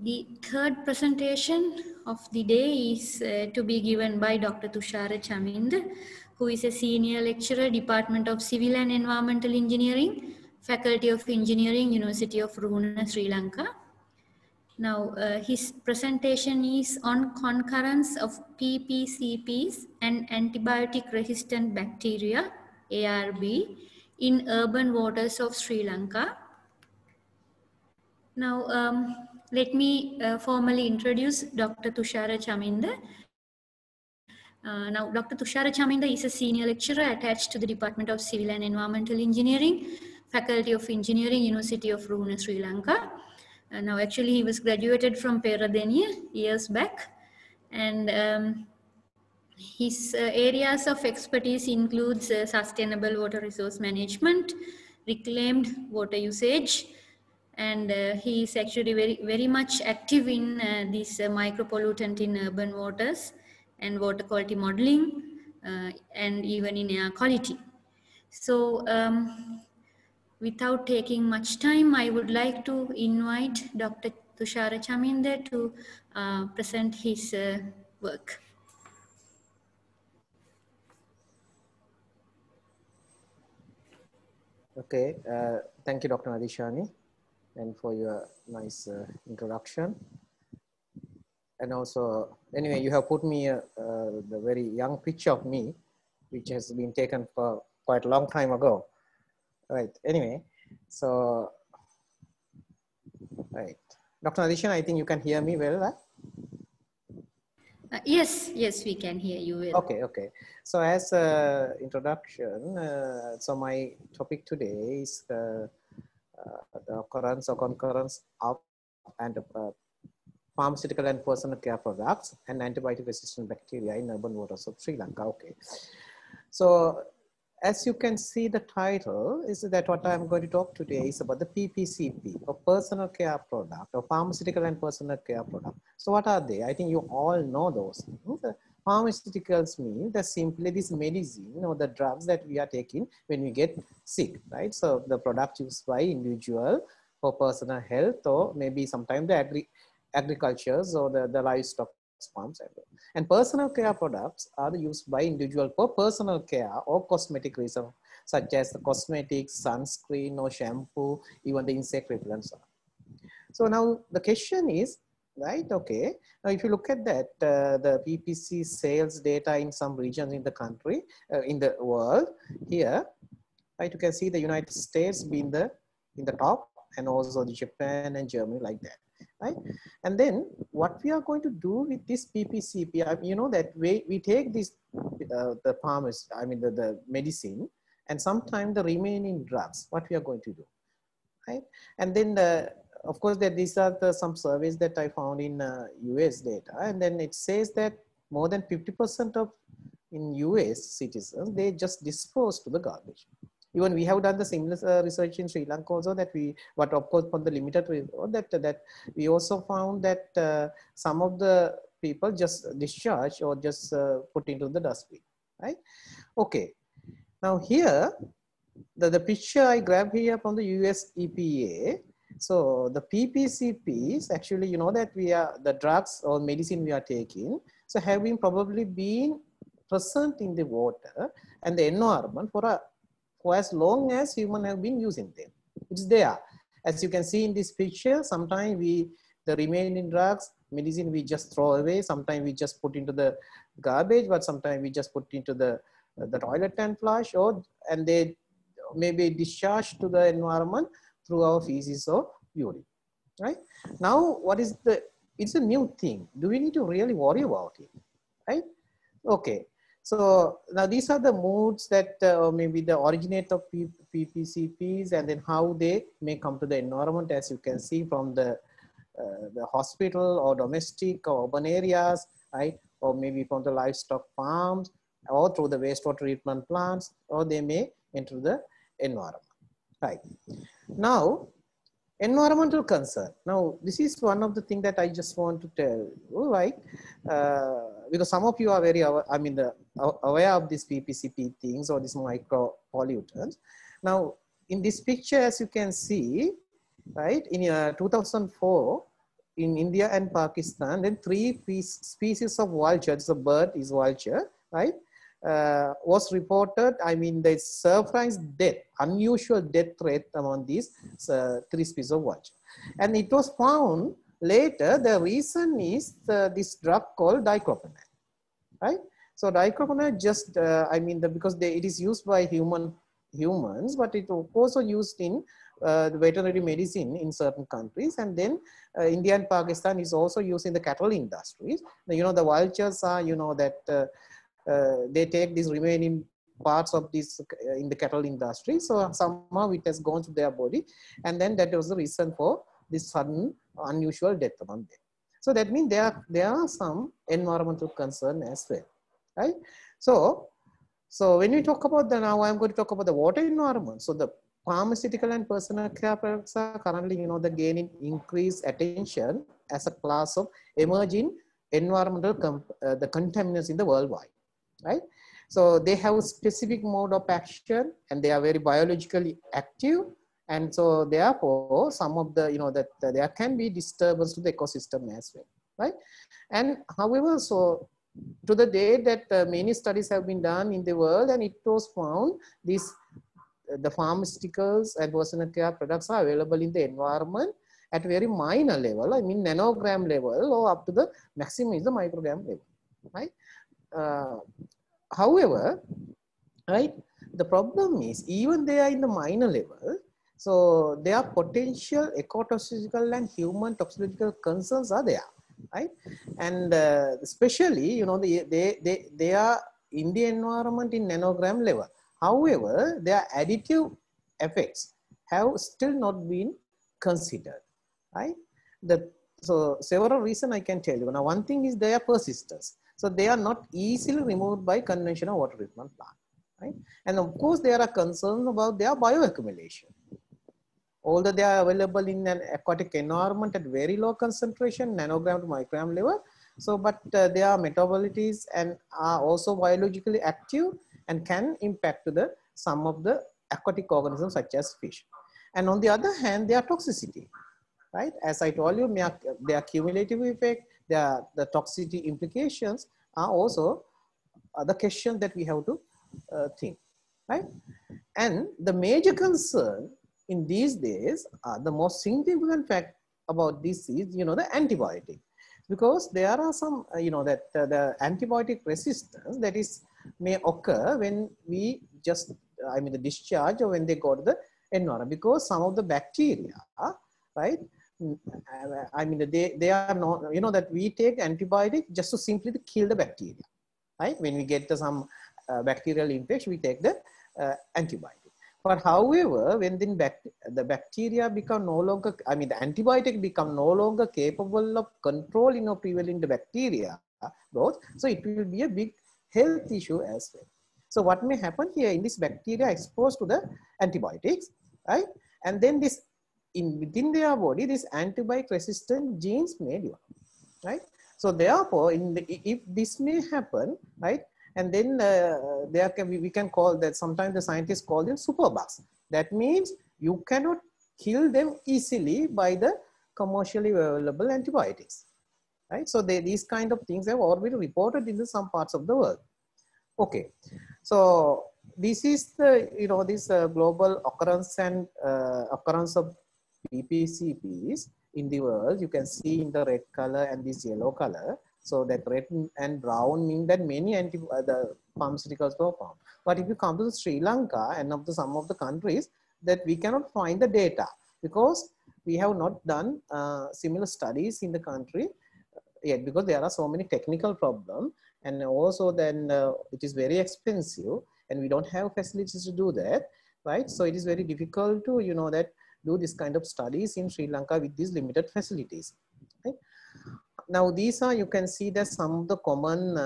the third presentation of the day is to be given by Dr. Thushara Chaminda, who is a senior lecturer, Department of Civil and Environmental Engineering, Faculty of Engineering, University of Ruhuna, Sri Lanka. Now, his presentation is on concurrence of PPCPs and antibiotic resistant bacteria, ARB, in urban waters of Sri Lanka. Now, let me formally introduce Dr. Thushara Chaminda. Now, Dr. Thushara Chaminda is a senior lecturer attached to the Department of Civil and Environmental Engineering, Faculty of Engineering, University of Ruhuna, Sri Lanka. Now, actually, he was graduated from Peradeniya years back, and his areas of expertise includes sustainable water resource management, reclaimed water usage, and he is actually very much active in this micropollutant in urban waters and water quality modeling, and even in air quality. So without taking much time, I would like to invite Dr. Thushara Chaminda to present his work. Okay, thank you, Dr. Adishani, and for your nice introduction. And also, anyway, you have put me the very young picture of me, which has been taken for quite a long time ago. Right, anyway, so, right. Dr. Adishani, I think you can hear me well, right? Yes, we can hear you well. Okay, okay. So as introduction, so my topic today is the occurrence or concurrence of pharmaceutical and personal care products and antibiotic resistant bacteria in urban waters of Sri Lanka. Okay. So as you can see, the title is that what I'm going to talk today is about the PPCP, or personal care product, or pharmaceutical and personal care product. So what are they? I think you all know those things. Pharmaceuticals mean that simply this medicine or the drugs that we are taking when we get sick, right? So the product used by individual for personal health, or maybe sometimes the agricultures or the livestock farms. And personal care products are used by individual for personal care or cosmetic reasons, such as the cosmetics, sunscreen, or shampoo, even the insect repellents. So now the question is, right, okay, now if you look at that, the PPC sales data in some regions in the country, in the world, here, right, you can see the United States being in the top, and also the Japan and Germany like that. Right, and then what we are going to do with this PPCP, you know that we take this the pharmacy, I mean the medicine, and sometimes the remaining drugs. What we are going to do, right? And then of course that these are some surveys that I found in US data, and then it says that more than 50% of in US citizens, they just dispose to the garbage. Even we have done the similar research in Sri Lanka also, that but of course from the limited report that we also found that some of the people just discharge or just put into the dustbin, right? Okay, now here, the picture I grabbed here from the US EPA. So the PPCPs, actually, you know that the drugs or medicine we are taking, so have been probably been present in the water and the environment for as long as humans have been using them. It's there. As you can see in this picture, sometimes the remaining drugs, medicine we just throw away. Sometimes we just put into the garbage, but sometimes we just put into the toilet and flush, and they may be discharged to the environment through our feces or urine, right? Now, it's a new thing. Do we need to really worry about it, right? Okay. So now these are the modes that maybe the originate of PPCPs, and then how they may come to the environment, as you can see from the hospital or domestic or urban areas, right? Or maybe from the livestock farms or through the wastewater treatment plants, or they may enter the environment, right? Now, environmental concern. Now, this is one of the things that I just want to tell you, right? Because some of you are very, aware of these PPCP things or these micro pollutants. Now, in this picture, as you can see, right, in 2004, in India and Pakistan, then 3 species of vulture, the bird is vulture, right, was reported. I mean, the surprise death, unusual death rate among these 3 species of vulture. And it was found later, the reason is this drug called diclofenac, right? So diclofenac just, because it is used by humans, but it also used in the veterinary medicine in certain countries. And then India and Pakistan is also used in the cattle industries. You know, the vultures are, you know, that they take these remaining parts of this in the cattle industry. So somehow it has gone to their body. And then that was the reason for this sudden unusual death among them. So that means there are some environmental concern as well, right? So when we talk about now I'm going to talk about the water environment. So the pharmaceutical and personal care products are currently, you know, the gaining increased attention as a class of emerging environmental the contaminants in the worldwide, right? So they have a specific mode of action and they are very biologically active. And so therefore, some of the, you know, that there can be disturbance to the ecosystem as well, right? And however, so to the day that many studies have been done in the world, and it was found the pharmaceuticals and personal care products are available in the environment at very minor level, I mean nanogram level, or up to the maximum is the microgram level, right? However, right, the problem is even they are in the minor level, so their potential ecotoxicological and human toxicological concerns are there, right? And especially, you know, they are in the environment in nanogram level. However, their additive effects have still not been considered, right? So several reasons I can tell you. Now, one thing is their persistence. So they are not easily removed by conventional water treatment plant, right? And of course, there are concerns about their bioaccumulation. Although they are available in an aquatic environment at very low concentration, nanogram to microgram level. So, but their metabolites and are also biologically active and can impact to some of the aquatic organisms such as fish. And on the other hand, their toxicity, right? As I told you, their cumulative effect, the toxicity implications are also the question that we have to think, right? And the major concern in these days, the most significant fact about this is, you know, the antibiotic, because there are some, you know, that the antibiotic resistance that may occur when we just, the discharge or when they go to the environment, because some of the bacteria, right? They are not, you know, that we take antibiotic just to simply to kill the bacteria, right? When we get some bacterial infection, we take the antibiotic. But however, when then the bacteria become no longer, the antibiotic become no longer capable of controlling or preventing the bacteria growth, so it will be a big health issue as well. So what may happen here in this bacteria exposed to the antibiotics, right? And then this within their body, this antibiotic resistant genes may develop, right? So therefore, if this may happen, right? And then we can call that, sometimes the scientists call them superbugs. That means you cannot kill them easily by the commercially available antibiotics, right? So these kind of things have already reported in some parts of the world. Okay, so this is the, you know, this global occurrence and occurrence of PPCPs in the world, you can see in the red color and this yellow color. So that red and brown mean that many the pharmaceuticals were found. But if you come to Sri Lanka and some of the countries, that we cannot find the data because we have not done similar studies in the country yet, because there are so many technical problems, and also then it is very expensive and we don't have facilities to do that, right? So it is very difficult to, that do this kind of studies in Sri Lanka with these limited facilities. Right? Now these are, you can see that some of the common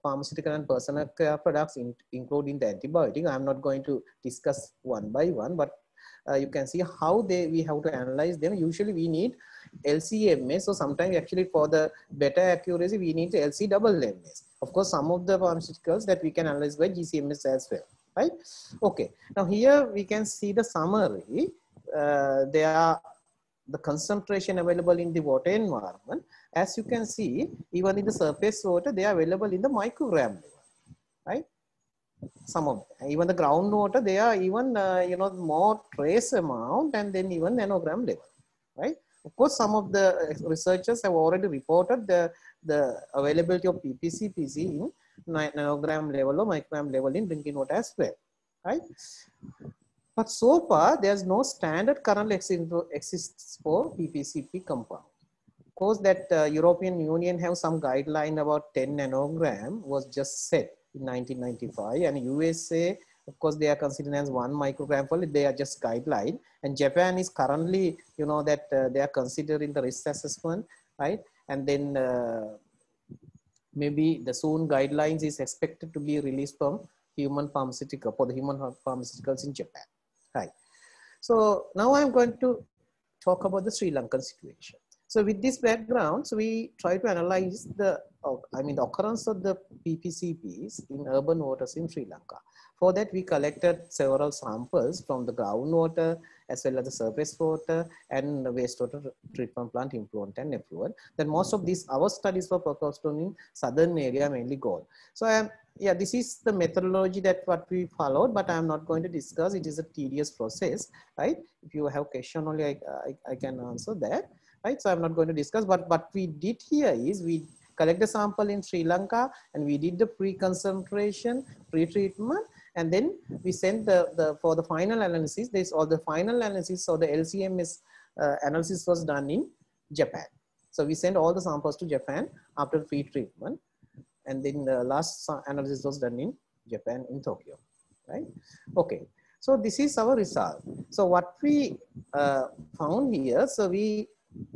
pharmaceutical and personal care products including the antibiotic. I'm not going to discuss one by one, but you can see how we have to analyze them. Usually we need LCMS, so sometimes actually for the better accuracy we need LC-MS. Of course, some of the pharmaceuticals that we can analyze by GCMS as well, right? Okay, now here we can see the summary. There are the concentration available in the water environment. As you can see, even in the surface water, they are available in the microgram level, right? Some of them. Even the groundwater, they are even more trace amount and then even nanogram level, right? Of course, some of the researchers have already reported the availability of PPCPs in nanogram level or microgram level in drinking water as well, right? But so far, there's no standard currently exists for PPCP compound. Of course, that European Union have some guideline about 10 nanogram was just set in 1995, and USA, of course, they are considered as 1 microgram for it. They are just guideline, and Japan is currently, that they are considering the risk assessment, right? And then maybe the soon guidelines is expected to be released from human pharmaceutical for the human pharmaceuticals in Japan, right? So now I'm going to talk about the Sri Lankan situation. So with this background, so we try to analyze the occurrence of the PPCPs in urban waters in Sri Lanka. For that, we collected several samples from the groundwater as well as the surface water and the wastewater treatment plant influent and effluent. Then most of these, our studies were focused on in southern area, mainly gold. So yeah, this is the methodology that what we followed, but I'm not going to discuss. It is a tedious process, right? If you have question only, I can answer that. Right, so I'm not going to discuss, but what we did here is we collect the sample in Sri Lanka and we did the pre-concentration, pre-treatment, and then we sent for the final analysis. This all the final analysis, so the LCMS analysis was done in Japan. So we sent all the samples to Japan after pre-treatment, and then the last analysis was done in Japan in Tokyo, right? Okay. So this is our result. So what we found here, so we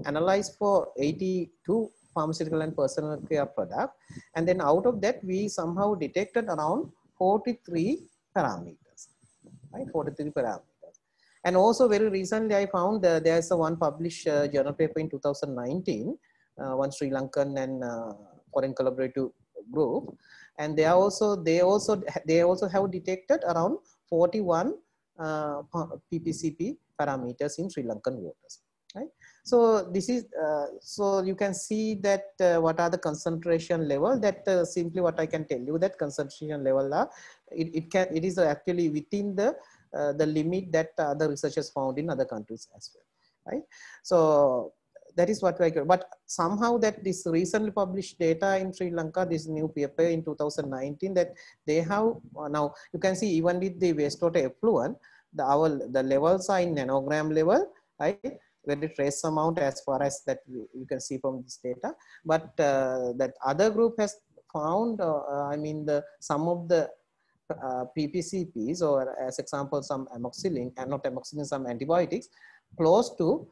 analyzed for 82 pharmaceutical and personal care product, and then out of that we somehow detected around 43 parameters, right? 43 parameters. And also very recently I found there's a one published journal paper in 2019, one Sri Lankan and foreign collaborative group, and they also have detected around 41 PPCP parameters in Sri Lankan waters, right? So this is so you can see that what are the concentration level, that simply what I can tell you that concentration level are it is actually within the limit that the researchers found in other countries as well, right? So that is what I could, but somehow that this recently published data in Sri Lanka, this new paper in 2019, that they have now you can see even with the wastewater effluent, the levels are in nanogram level, right? Very trace amount as far as that you can see from this data, but that other group has found, some of the PPCPs, or as example, some amoxicillin, and not amoxicillin, some antibiotics close to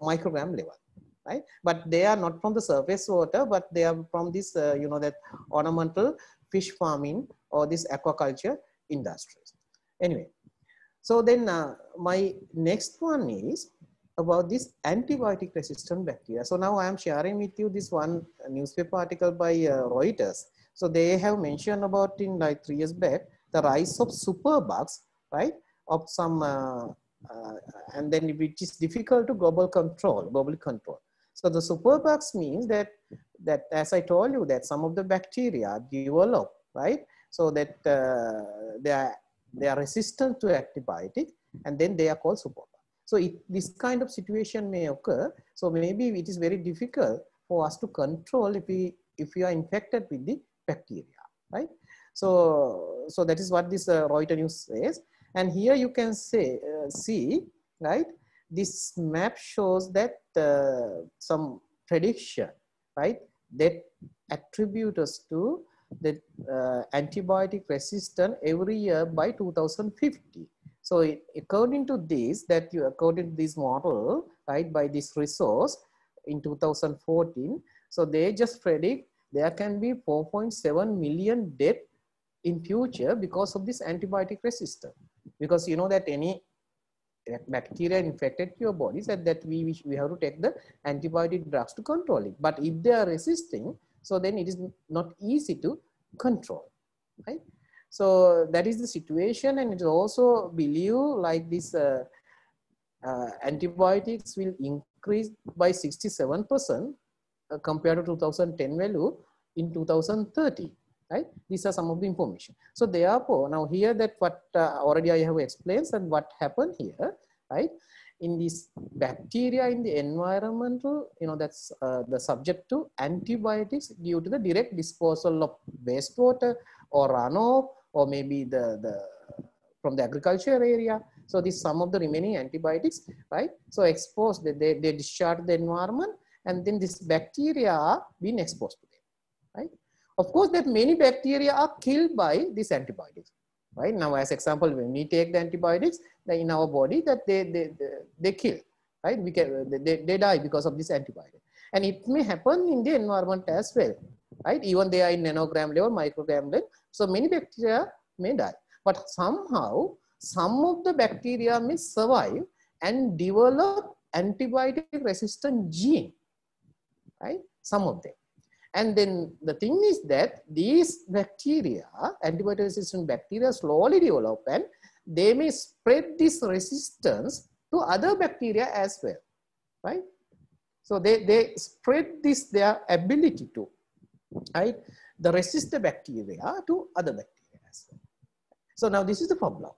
microgram level, right? But they are not from the surface water, but they are from this, that ornamental fish farming or this aquaculture industries. Anyway, so then my next one is about this antibiotic resistant bacteria. So now I am sharing with you this one newspaper article by Reuters. So they have mentioned about in like 3 years back, the rise of superbugs, right? Of some, and then which is difficult to globally control. So the superbugs means that as I told you, that some of the bacteria develop, right? So that they are resistant to antibiotic, and then they are called superbugs. So this kind of situation may occur. So maybe it is very difficult for us to control if we are infected with the bacteria, right? So that is what this Reuters news says. And here you can see, right? This map shows that some prediction, right, that attribute us to the antibiotic resistance every year by 2050. So according to this, according to this model, right, by this resource in 2014, so they just predict there can be 4.7 million deaths in future because of this antibiotic resistance. Because you know that any bacteria infected your body, said that we have to take the antibiotic drugs to control it. But if they are resisting, so then it is not easy to control, right? So that is the situation, and it is also believed like this antibiotics will increase by 67% compared to 2010 value in 2030. Right? These are some of the information. So therefore, now here that what already I have explained and what happened here, right? In this bacteria in the environmental, you know, that's the subject to antibiotics due to the direct disposal of wastewater or runoff, or maybe from the agriculture area. So this some of the remaining antibiotics, right? So exposed, they discharge the environment, and then this bacteria are being exposed to them, right? Of course, that many bacteria are killed by these antibiotics, right? Now, as example, when we take the antibiotics in our body, that they kill, right? They die because of this antibiotic, and it may happen in the environment as well, right? Even they are in nanogram level, microgram level. So many bacteria may die, but somehow some of the bacteria may survive and develop antibiotic resistant gene, right? Some of them. And then the thing is that these bacteria, antibiotic resistant bacteria, slowly develop and they may spread this resistance to other bacteria as well, right? So they spread their ability to, right, the resistant bacteria to other bacteria as well. So now this is the problem.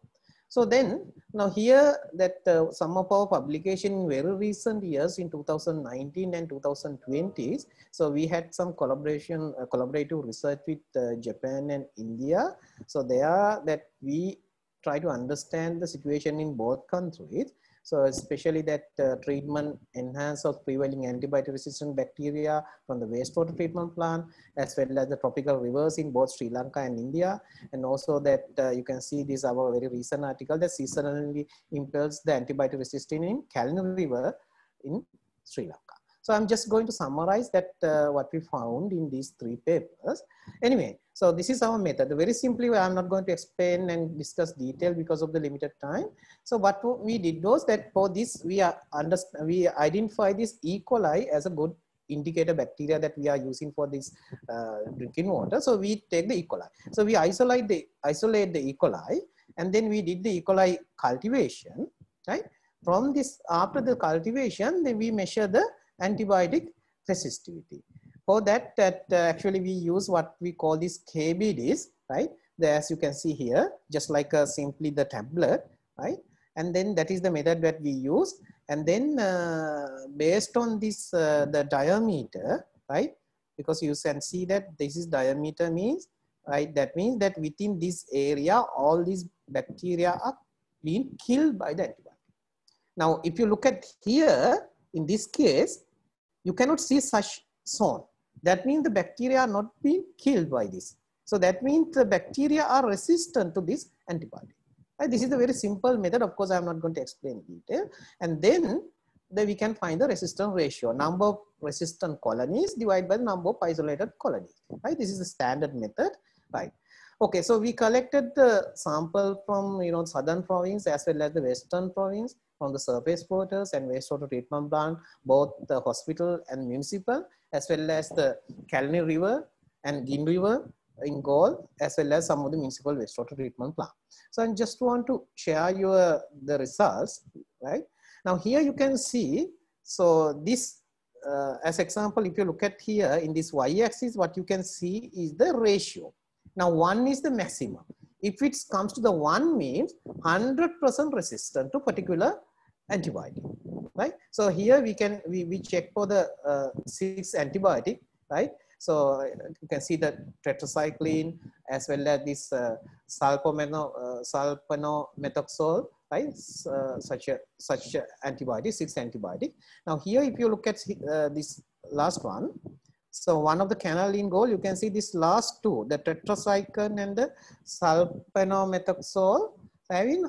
So then, now here that some of our publication in very recent years in 2019 and 2020, so we had some collaborative research with Japan and India. So there that we try to understand the situation in both countries. So especially that treatment enhance of prevailing antibiotic resistant bacteria from the wastewater treatment plant, as well as the tropical rivers in both Sri Lanka and India. And also that you can see this our very recent article that seasonally impairs the antibiotic resistance in K.G.N River in Sri Lanka. So I'm just going to summarize that what we found in these three papers. Anyway, so this is our method. Very simply, I'm not going to explain and discuss detail because of the limited time. So what we did was that for this, we identify this E. coli as a good indicator bacteria that we are using for this drinking water. So we take the E. coli. So we isolate the E. coli, and then we did the E. coli cultivation, right? From this, after the cultivation, then we measure the antibiotic resistivity. For that actually we use what we call this KBDs, right? As you can see here, just like simply the tablet, right? And then that is the method that we use. And then based on this, the diameter, right? Because you can see that this is diameter means, right? That means that within this area, all these bacteria are being killed by the antibiotic. Now, if you look at here, in this case, you cannot see such zone. That means the bacteria are not being killed by this. So that means the bacteria are resistant to this antibiotic. Right? This is a very simple method. Of course, I am not going to explain in detail. And then we can find the resistance ratio. Number of resistant colonies divided by the number of isolated colonies. Right? This is the standard method. Right? Okay, so we collected the sample from southern province as well as the western province, from the surface waters and wastewater treatment plant, both the hospital and municipal, as well as the K.G.N River and K.G.N River in Galle, as well as some of the municipal wastewater treatment plant. So I just want to share the results, right? Now here you can see, so this as example, if you look at here in this y-axis, what you can see is the ratio. Now 1 is the maximum. If it comes to the 1 means 100% resistant to particular antibiotic, right? So here we check for the 6 antibiotic, right? So you can see the tetracycline as well as this sulfonylurea, right? Such a antibiotic, 6 antibiotic. Now here, if you look at this last one, so one of the canal goal, you can see this last two, the tetracycline and the sulfonylurea having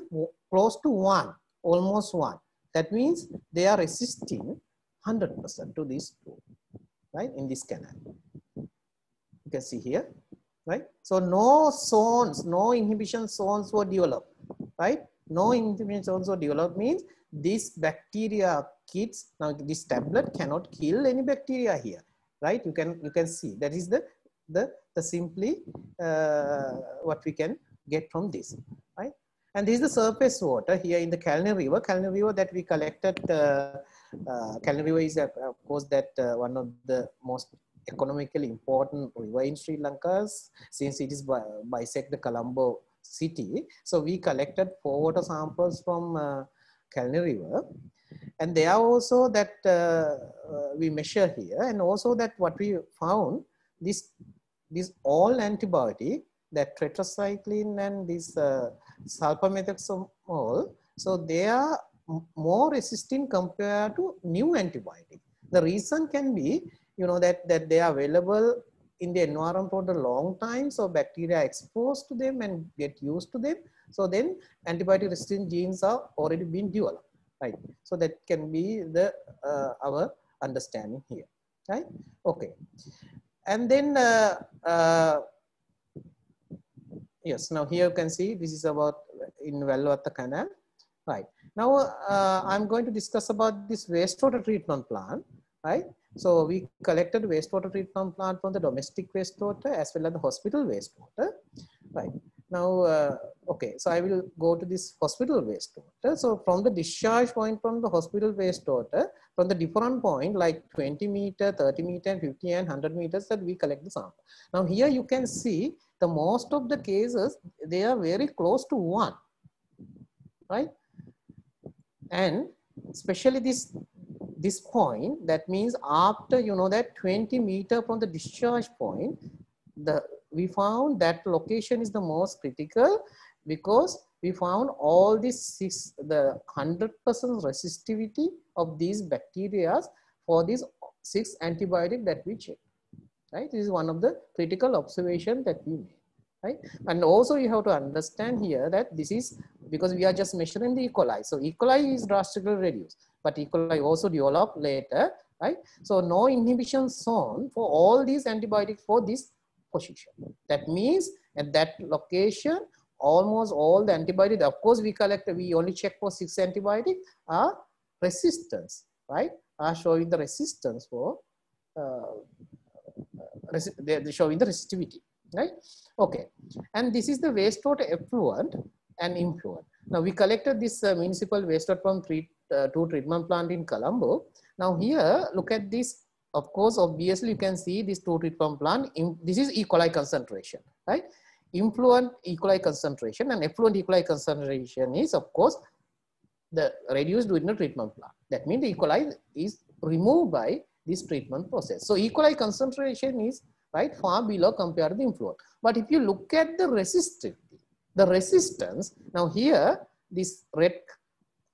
close to 1, almost 1. That means they are resisting 100% to these two, right, in this canal. You can see here, right? So no zones, no inhibition zones were developed, right? No inhibition zones were developed means these bacteria kits, now this tablet cannot kill any bacteria here, right? You can see that is the simply what we can get from this, right? And this is the surface water here in the Kalni River that we collected. Kalni River is of course that one of the most economically important river in Sri Lanka, since it is bisect the Colombo city. So we collected 4 water samples from Kalni River, and they are also that we measure here, and also that what we found, this all antibiotic, that tetracycline and this sulfamethoxamol, so they are more resistant compared to new antibiotic. The reason can be, that they are available in the environment for a long time, so bacteria are exposed to them and get used to them. So then antibiotic resistant genes are already been developed, right? So that can be the our understanding here, right? Okay, and then yes, now here you can see this is about in Vellavatta Canal, right? Now I'm going to discuss about this wastewater treatment plant, right? So we collected wastewater treatment plant from the domestic wastewater as well as the hospital wastewater, right? Now, okay, so I will go to this hospital wastewater. So from the discharge point from the hospital wastewater, from the different point like 20 meter, 30 meter, 50 and 100 meters that we collect the sample. Now here you can see the most of the cases, they are very close to 1, right? And especially this point, that means after that 20 meter from the discharge point, we found that location is the most critical, because we found all these 100% resistivity of these bacteria for these 6 antibiotics that we checked, right? This is one of the critical observations that we made, right? And also you have to understand here that this is because we are just measuring the E. coli. So E. coli is drastically reduced, but E. coli also developed later, right? So no inhibition zone for all these antibiotics for this position. That means at that location, almost all the antibiotics, of course we only check for 6 antibiotics, are resistance, right? Are showing the resistance for, they're showing the resistivity, right? Okay, and this is the wastewater effluent and influent. Now we collected this municipal wastewater from 2 treatment plant in Colombo. Now here, look at this. Of course, obviously you can see this 2 treatment plant. This is E. coli concentration, right? Influent E. coli concentration and effluent E. coli concentration is, of course, the reduced during the treatment plant. That means the E. coli is removed by this treatment process. So E. coli concentration is right far below compared to the influent. But if you look at the resistivity, the resistance, now here this red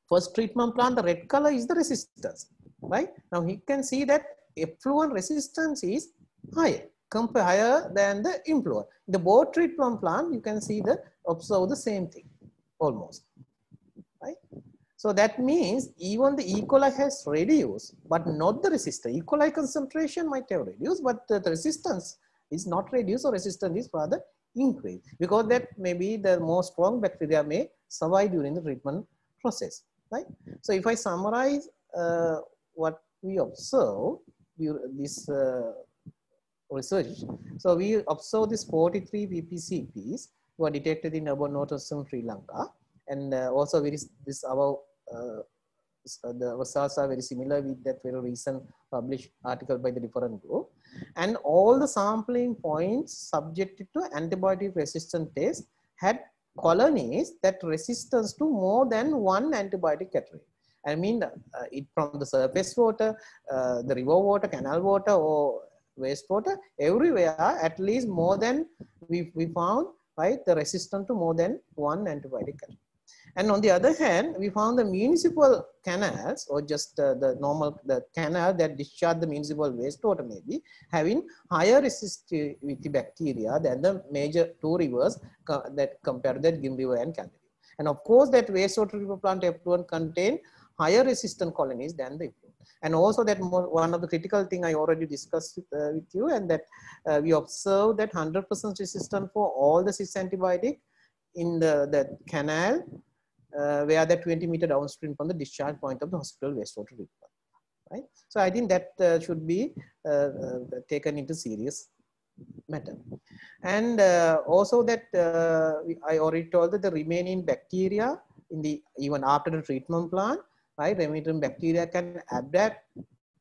first treatment plant, the red color is the resistance, right? Now you can see that effluent resistance is higher than the influent. The both treatment plant, you can see observe the same thing almost, right? So that means even the E. coli has reduced, but not the resistance. E. coli concentration might have reduced, but the resistance is not reduced, or resistance is rather increased, because that maybe the more strong bacteria may survive during the treatment process, right? So if I summarize what we observe this research, so we observed this 43 PPCPs were detected in urban water system Sri Lanka, and also the results are very similar with that very recent published article by the different group. And all the sampling points subjected to antibiotic resistant test had colonies that resistance to more than 1 antibiotic category. I mean, it from the surface water, the river water, canal water, or wastewater, everywhere, at least more than we found, right, the resistant to more than one antibiotic. And on the other hand, we found the municipal canals, or just the canal that discharge the municipal wastewater, maybe having higher resistivity bacteria than the major two rivers that compared to that Gim River and Kalari. And of course, that wastewater river plant effluent contain higher resistant colonies than the effluent. And also that one of the critical thing I already discussed with you, and that we observed that 100% resistant for all the 6 antibiotic in the canal, where the 20-meter downstream from the discharge point of the hospital wastewater river, right? So I think that should be taken into serious matter. And also that I already told that the remaining bacteria in the, even after the treatment plan, right, remaining bacteria can adapt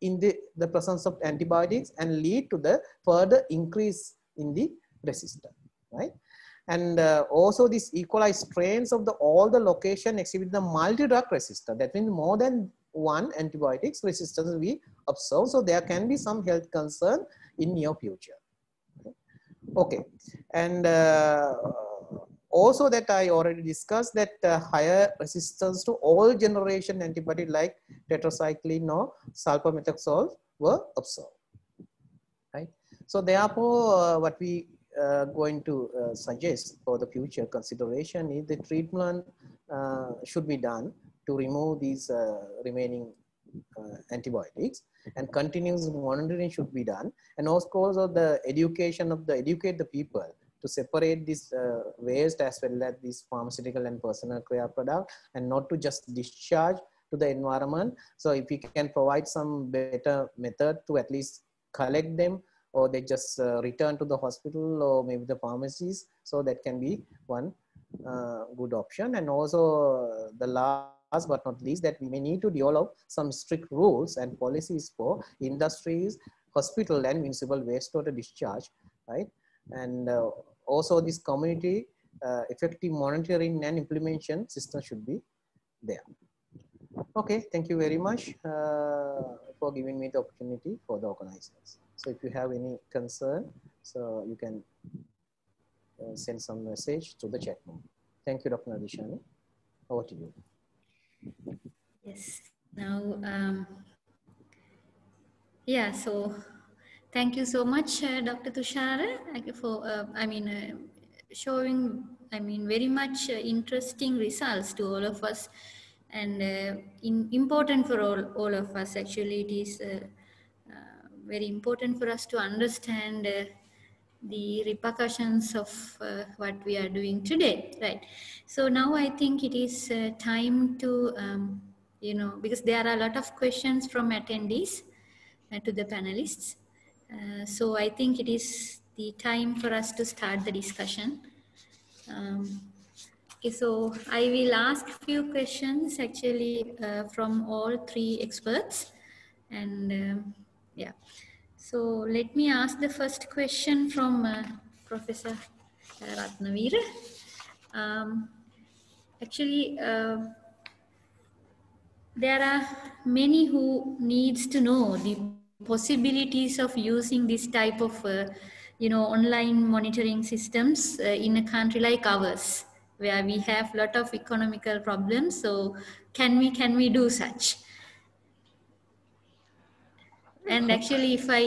in the presence of antibiotics and lead to the further increase in the resistance, right? And also these E. coli strains of all the location exhibit the multi-drug resistance. That means more than one antibiotics resistance we observe. So there can be some health concern in near future. Okay, and also that I already discussed that higher resistance to all generation antibiotic like tetracycline or sulfamethoxazole were observed, right? So therefore, what we going to suggest for the future consideration is the treatment should be done to remove these remaining antibiotics, and continuous monitoring should be done, and also the education of educate the people to separate this waste as well as these pharmaceutical and personal care product, and not to just discharge to the environment. So if we can provide some better method to at least collect them, or they just return to the hospital or maybe the pharmacies, so that can be one good option. And also the last but not least, that we may need to develop some strict rules and policies for industries, hospital and municipal wastewater discharge, right? And also this community effective monitoring and implementation system should be there. Okay, thank you very much for giving me the opportunity for the organizers. So if you have any concern, so you can send some message to the chat room. Thank you, Dr. Nadishani. Over to you. Yes. Now, yeah. So, thank you so much, Dr. Thushara, for showing, very much interesting results to all of us, and important for all of us. Actually, it is very important for us to understand the repercussions of what we are doing today, right? So now I think it is time to, because there are a lot of questions from attendees to the panelists. So I think it is the time for us to start the discussion. Okay, so I will ask a few questions actually from all 3 experts, and yeah. So let me ask the first question from Professor Ratnaweera. Actually, there are many who needs to know the possibilities of using this type of, online monitoring systems in a country like ours, where we have a lot of economical problems. So can we do such? And actually, if I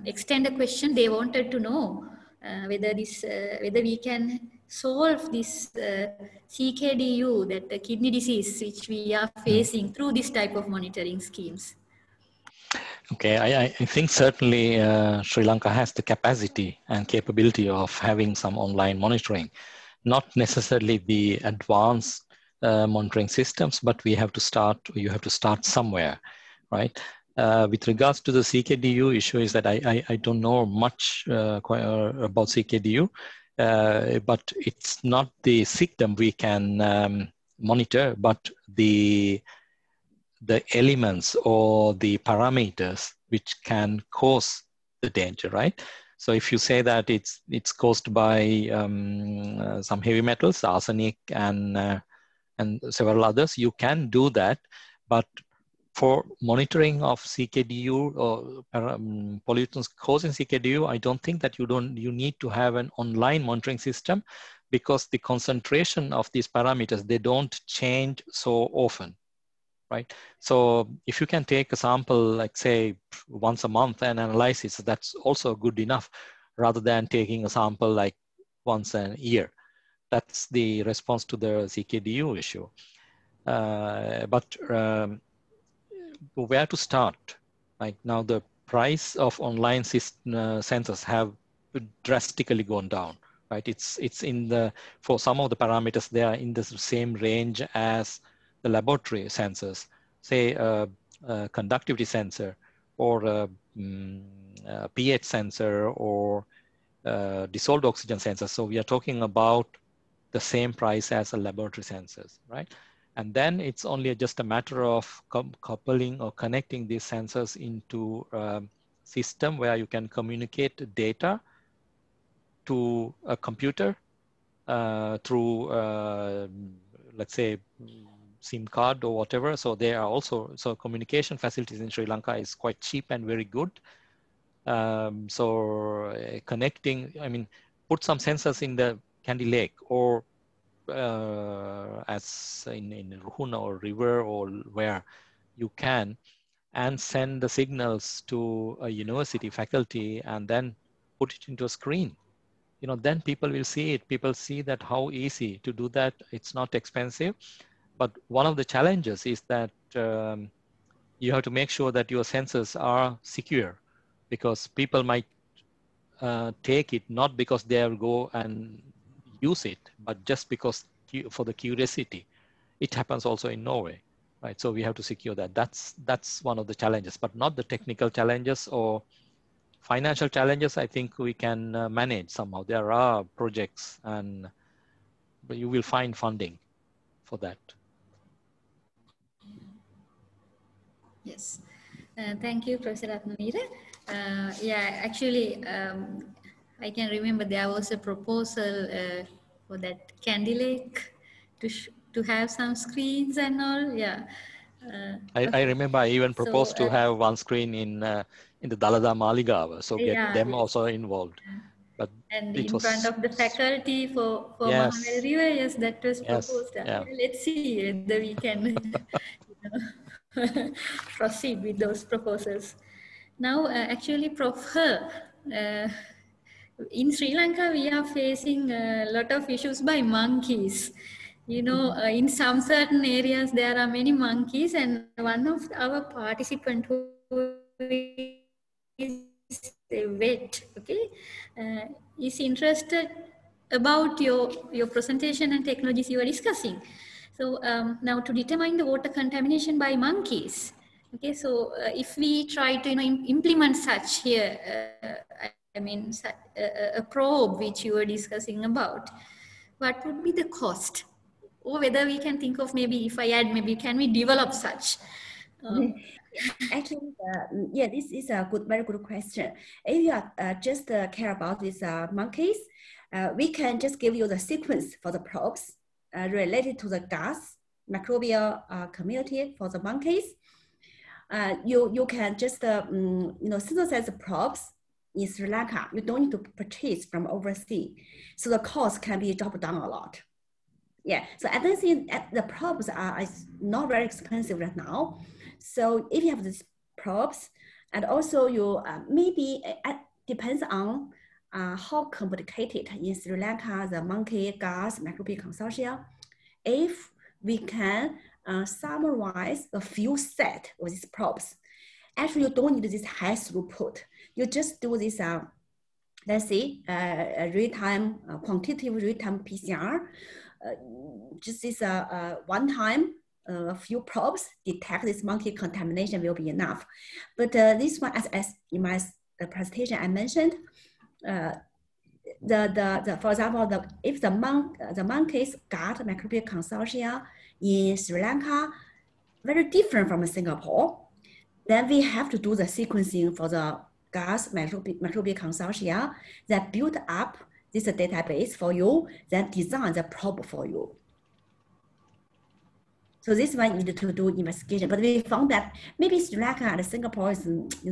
extend a question, they wanted to know whether we can solve this CKDU, that the kidney disease which we are facing through this type of monitoring schemes. Okay, I think certainly Sri Lanka has the capacity and capability of having some online monitoring, not necessarily the advanced monitoring systems, but you have to start somewhere, right? With regards to the CKDU issue, is that I don't know much about CKDU, but it's not the symptom we can monitor, but the elements or the parameters which can cause the danger, right? So if you say that it's caused by some heavy metals, arsenic and and several others, you can do that. But for monitoring of CKDU or pollutants causing CKDU, I don't think that you need to have an online monitoring system, because the concentration of these parameters, they don't change so often, right? So if you can take a sample, like say once a month and analyze it, so that's also good enough, rather than taking a sample like once a year. That's the response to the CKDU issue. Where to start? Like now the price of online sensors have drastically gone down, right? It's in the, for some of the parameters, they are in the same range as the laboratory sensors, say a conductivity sensor or a pH sensor or dissolved oxygen sensor. So we are talking about the same price as a laboratory sensors, right? And then it's only just a matter of coupling or connecting these sensors into a system where you can communicate data to a computer through, let's say, SIM card or whatever. So there are also, so communication facilities in Sri Lanka is quite cheap and very good. Connecting, I mean, put some sensors in the Candy Lake, or as in Ruhuna or river or where you can, and send the signals to a university faculty and then put it into a screen. You know, then people will see it. People see that how easy to do that. It's not expensive. But one of the challenges is that you have to make sure that your sensors are secure, because people might take it not because they'll go and use it, but just because for the curiosity. It happens also in Norway, right? So we have to secure that. That's one of the challenges, but not the technical challenges or financial challenges. I think we can manage somehow. There are projects, and you will find funding for that. Yes, thank you, Professor Ratnaweera. Yeah, actually, I can remember there was a proposal for that Candy Lake to have some screens and all. Yeah. I remember I even proposed to have one screen in the Dalada Maligawa, so get them also involved. But and in front of the faculty for Mahavel River, yes, that was proposed. Yeah. Let's see whether we can proceed with those proposals. Now, actually, Prof, in Sri Lanka, we are facing a lot of issues by monkeys. You know, in some certain areas, there are many monkeys, and one of our participants who is a vet, okay, is interested about your presentation and technologies you are discussing. So now to determine the water contamination by monkeys, okay, so if we try to implement such here, I mean a probe which you were discussing about, what would be the cost, or whether we can think of maybe, if I add, maybe can we develop such? Actually, yeah, this is a very good question. If you just care about these monkeys, we can just give you the sequence for the probes related to the gas microbial community for the monkeys. You can just synthesize the probes in Sri Lanka. You don't need to purchase from overseas, so the cost can be dropped down a lot. Yeah, so I don't think the probes are not very expensive right now. So if you have these probes, and also you maybe it depends on how complicated in Sri Lanka the monkey gas microbial consortia. If we can summarize a few sets of these probes, actually you don't need this high throughput. You just do this, let's say, real-time quantitative real-time PCR. Just this one time, a few probes detect this monkey contamination will be enough. But this one, as in my presentation I mentioned, for example, if the monkeys got microbial consortia in Sri Lanka very different from Singapore, then we have to do the sequencing for the gas microbial consortia that build up this database for you, then design the probe for you. So this one needed to do investigation, but we found that maybe Sri Lanka and Singapore is,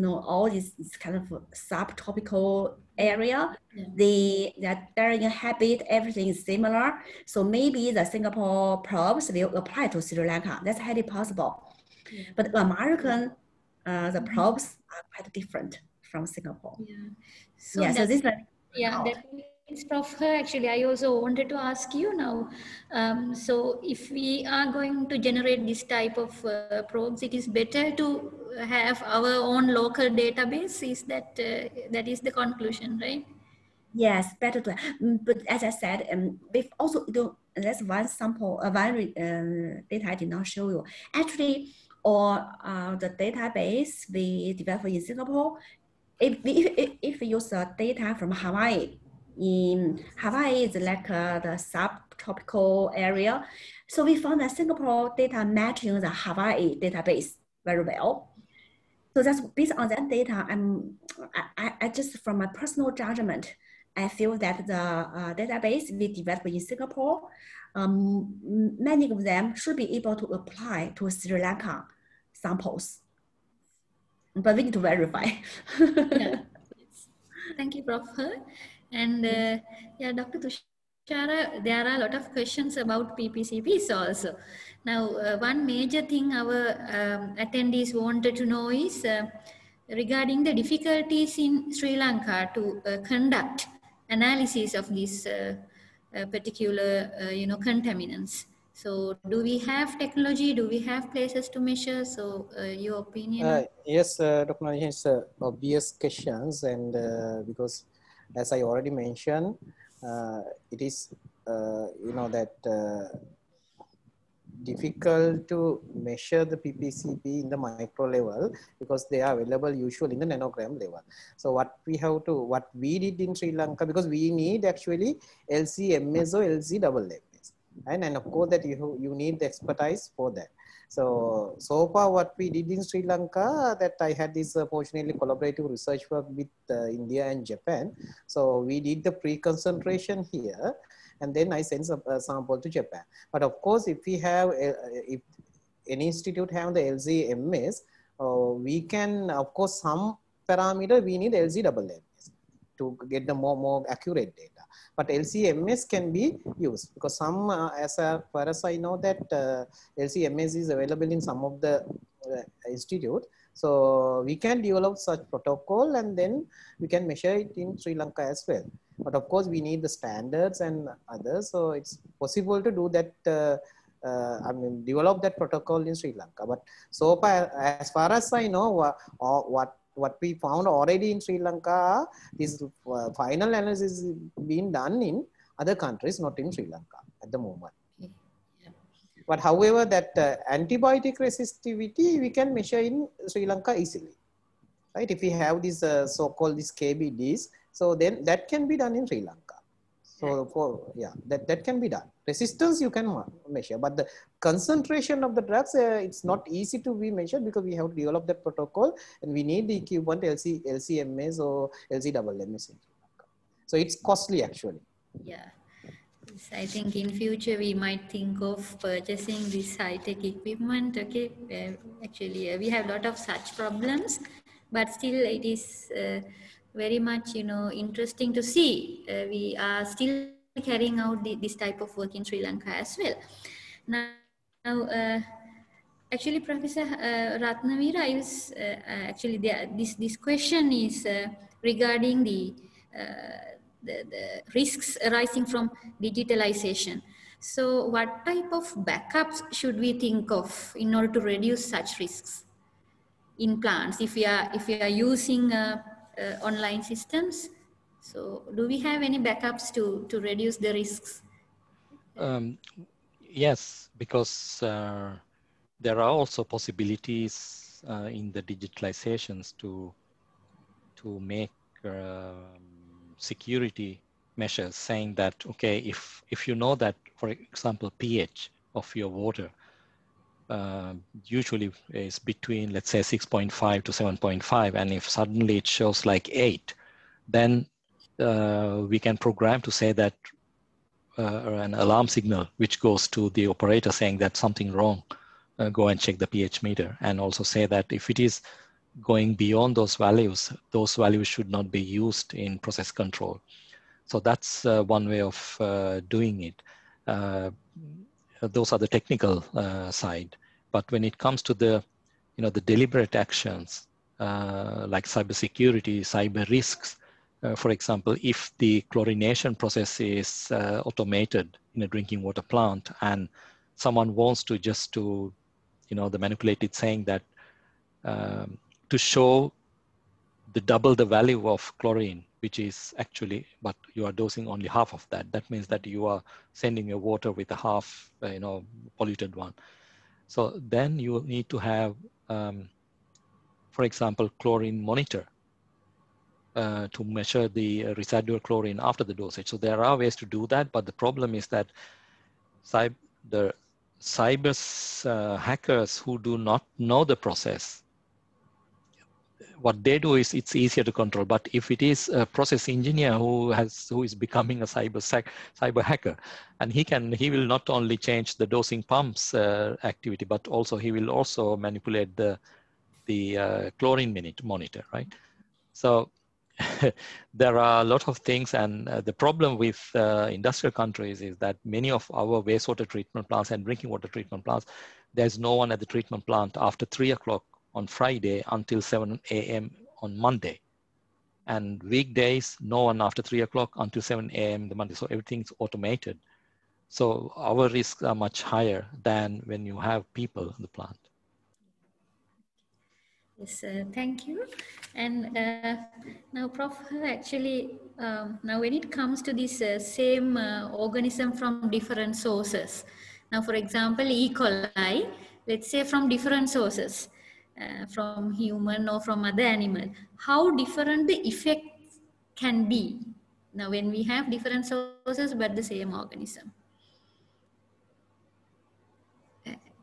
all this kind of subtropical area. Yeah. They're in habit, everything is similar. So maybe the Singapore probes will apply to Sri Lanka. That's highly possible. Yeah. But American, the probes are quite different from Singapore. Yeah. So this one. Yeah, that means, Prof, actually, I also wanted to ask you now. So if we are going to generate this type of probes, it is better to have our own local database. Is that that is the conclusion, right? Yes, better to. But as I said, we've also that's one sample, data I did not show you. Actually, or the database we developed in Singapore, if we use the data from Hawaii, in Hawaii is like the subtropical area. So we found that Singapore data matching the Hawaii database very well. So that's based on that data. I just from my personal judgment, I feel that the database we developed in Singapore, many of them should be able to apply to Sri Lanka samples. But we need to verify. Yeah. Thank you, Prof. And yeah, Dr. Thushara, there are a lot of questions about PPCPs also. Now, one major thing our attendees wanted to know is regarding the difficulties in Sri Lanka to conduct analysis of these particular, contaminants. So do we have technology? Do we have places to measure? So your opinion? Yes, Dr. Nanayakkara, it's obvious questions, and because as I already mentioned, it is, difficult to measure the PPCP in the micro level because they are available usually in the nanogram level. So what we did in Sri Lanka, because we need actually LC-MS or LC-MS, and of course that you need the expertise for that. So far what we did in Sri Lanka, that I had this fortunately collaborative research work with India and Japan. So we did the pre-concentration here, and then I sent a sample to Japan. But of course, if we have, if any institute have the LC-MS, we can, of course, some parameter we need LC-MS to get the more accurate data. But LC-MS can be used because some, as far as I know, that LC-MS is available in some of the institute. So we can develop such protocol and then we can measure it in Sri Lanka as well. But of course, we need the standards and others. So it's possible to do that, develop that protocol in Sri Lanka. But so far, as far as I know, what we found already in Sri Lanka, this final analysis is being done in other countries, not in Sri Lanka at the moment. Okay. Yeah. But however, that antibiotic resistivity, we can measure in Sri Lanka easily, right? If we have this so-called this KBDs, so then that can be done in Sri Lanka. So that can be done. Resistance you can measure, but the concentration of the drugs, it's not easy to be measured because we have to develop that protocol and we need the equivalent LC-MS or LC-MS. So it's costly actually. Yeah. I think in future we might think of purchasing this high-tech equipment. Okay, actually we have a lot of such problems, but still it is very much interesting to see. We are still carrying out this type of work in Sri Lanka as well. Now actually, Professor Ratnaweera, I was actually this question is regarding the risks arising from digitalization. So what type of backups should we think of in order to reduce such risks in plants if we are using online systems? So do we have any backups to reduce the risks? Yes, because there are also possibilities in the digitalizations to make security measures, saying that, okay, if you know that, for example, pH of your water usually is between, let's say, 6.5 to 7.5, and if suddenly it shows like 8, then we can program to say that an alarm signal which goes to the operator saying that something wrong go and check the pH meter and also say that if it is going beyond those values should not be used in process control. So that's one way of doing it. Those are the technical side. But when it comes to the, the deliberate actions like cybersecurity, cyber risks, for example, if the chlorination process is automated in a drinking water plant and someone wants to just to, the manipulated saying that to show the double the value of chlorine, which is actually, but you are dosing only half of that. That means that you are sending your water with a half, polluted one. So then you need to have, for example, chlorine monitor to measure the residual chlorine after the dosage. So there are ways to do that, but the problem is that the cyber hackers who do not know the process, what they do is it's easier to control. But if it is a process engineer who is becoming a cyber hacker, and he will not only change the dosing pumps activity, but also he will also manipulate the chlorine monitor, right? So there are a lot of things, and the problem with industrial countries is that many of our wastewater treatment plants and drinking water treatment plants, there's no one at the treatment plant after 3 o'clock on Friday until 7 a.m. on Monday. And weekdays, no one after 3 o'clock until 7 a.m. the Monday. So everything's automated. So our risks are much higher than when you have people in the plant. Yes, thank you. And now, Prof, actually, now when it comes to this same organism from different sources, now, for example, E. coli, let's say from different sources, from human or from other animal, how different the effects can be now when we have different sources but the same organism.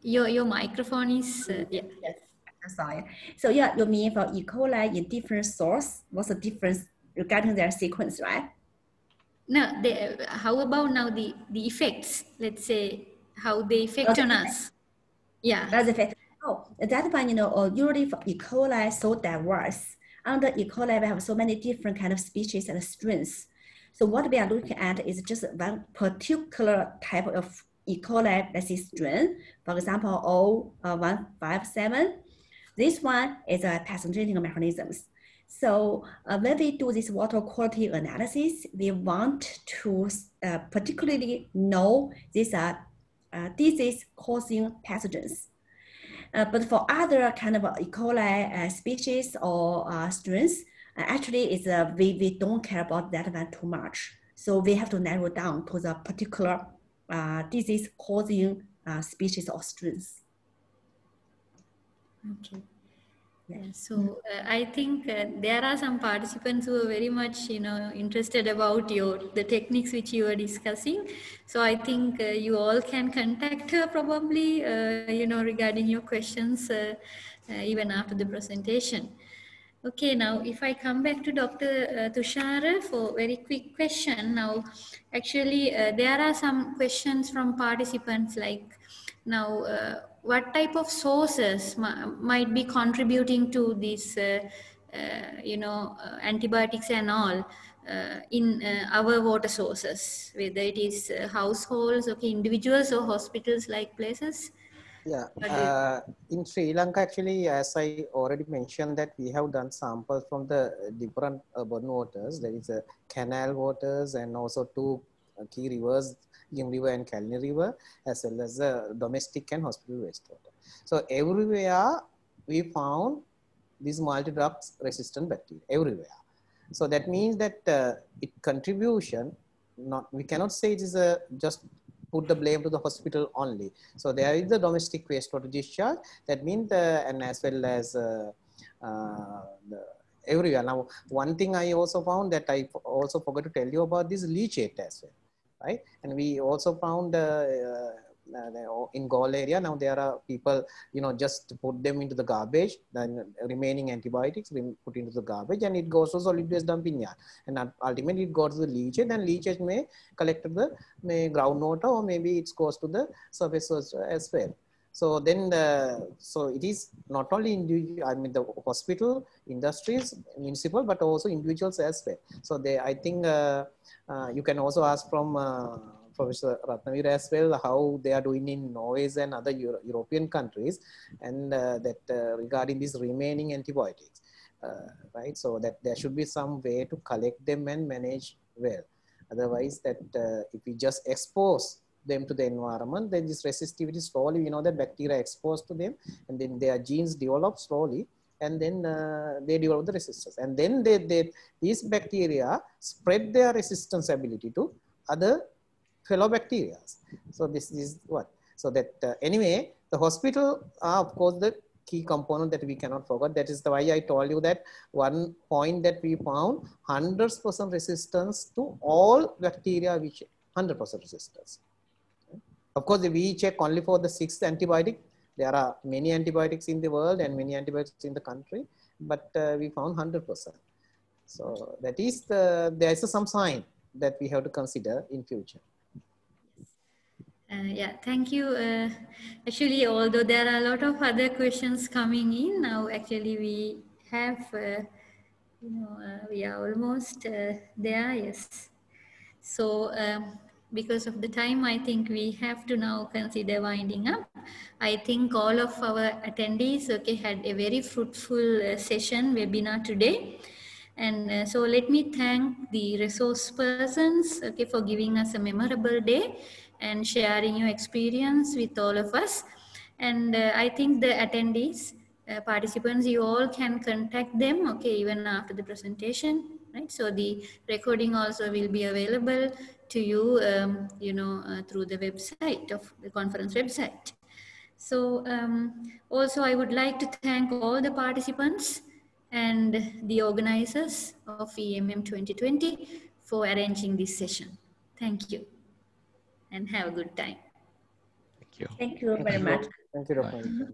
Your microphone is, yeah. Yes. Sorry. So yeah, you mean for E. coli in different source, what's the difference regarding their sequence, right? No, how about now the effects? Let's say how they affect on us. Yeah. That's the fact. Oh, that one, usually for E. coli so diverse. Under E. coli, we have so many different kind of species and strains. So what we are looking at is just one particular type of E. coli, let's say strain. For example, O157. This one is a pathogenic mechanisms. So when we do this water quality analysis, we want to particularly know these are disease-causing pathogens. But for other kind of E. coli species or strains, actually we don't care about that one too much. So we have to narrow down to the particular disease-causing species or strains. Okay. Yeah, so I think there are some participants who are very much, interested about the techniques which you are discussing. So I think you all can contact her probably, regarding your questions even after the presentation. Okay, now if I come back to Dr. Thushara for a very quick question. Now, actually, there are some questions from participants like, now, what type of sources might be contributing to these, antibiotics and all in our water sources, whether it is households, okay, individuals or hospitals like places? Yeah, in Sri Lanka, actually, as I already mentioned, that we have done samples from the different urban waters. There is a canal waters and also two key rivers, Yin River and Kalni River, as well as the domestic and hospital wastewater. So everywhere we found these multi-drugs resistant bacteria, everywhere. So that means that it contribution, we cannot say it is just put the blame to the hospital only. So there is the domestic wastewater discharge. That means, and as well as everywhere. Now, one thing I also found that I also forgot to tell you about this leachate as well, right? And we also found in Gaul area, now there are people, just put them into the garbage, then remaining antibiotics being put into the garbage, and it goes to solid waste dumping yard. And ultimately it goes to the leachate, and leachate may collect the groundwater, or maybe it goes to the surface as well. So then, so it is not only individual, I mean the hospital, industries, municipal, but also individuals as well. So they, I think you can also ask from Professor Ratnaweera as well how they are doing in Norway and other European countries, and that regarding these remaining antibiotics, right? So that there should be some way to collect them and manage well. Otherwise, that if we just expose them to the environment, then this resistivity slowly, we know that bacteria are exposed to them, and then their genes develop slowly, and then they develop the resistance, and then these bacteria spread their resistance ability to other fellow bacteria. So this is what, so that anyway, the hospital are of course the key component that we cannot forget. That is the why I told you that one point that we found 100% resistance to all bacteria, which 100% resistance. Of course, we check only for the 6th antibiotic. There are many antibiotics in the world and many antibiotics in the country, but we found 100%. So that is there is some sign that we have to consider in future. Yeah, thank you. Actually, although there are a lot of other questions coming in now, actually we have, we are almost there, yes. So because of the time, I think we have to now consider winding up. I think all of our attendees, okay, had a very fruitful session, webinar today. And so let me thank the resource persons, okay, for giving us a memorable day and sharing your experience with all of us. And I think the attendees, participants, you all can contact them, okay, even after the presentation, right? So the recording also will be available to you, through the website of the conference website. So also I would like to thank all the participants and the organizers of EMM 2020 for arranging this session. Thank you and have a good time. Thank you. Thank you very much. Thank you, Dr.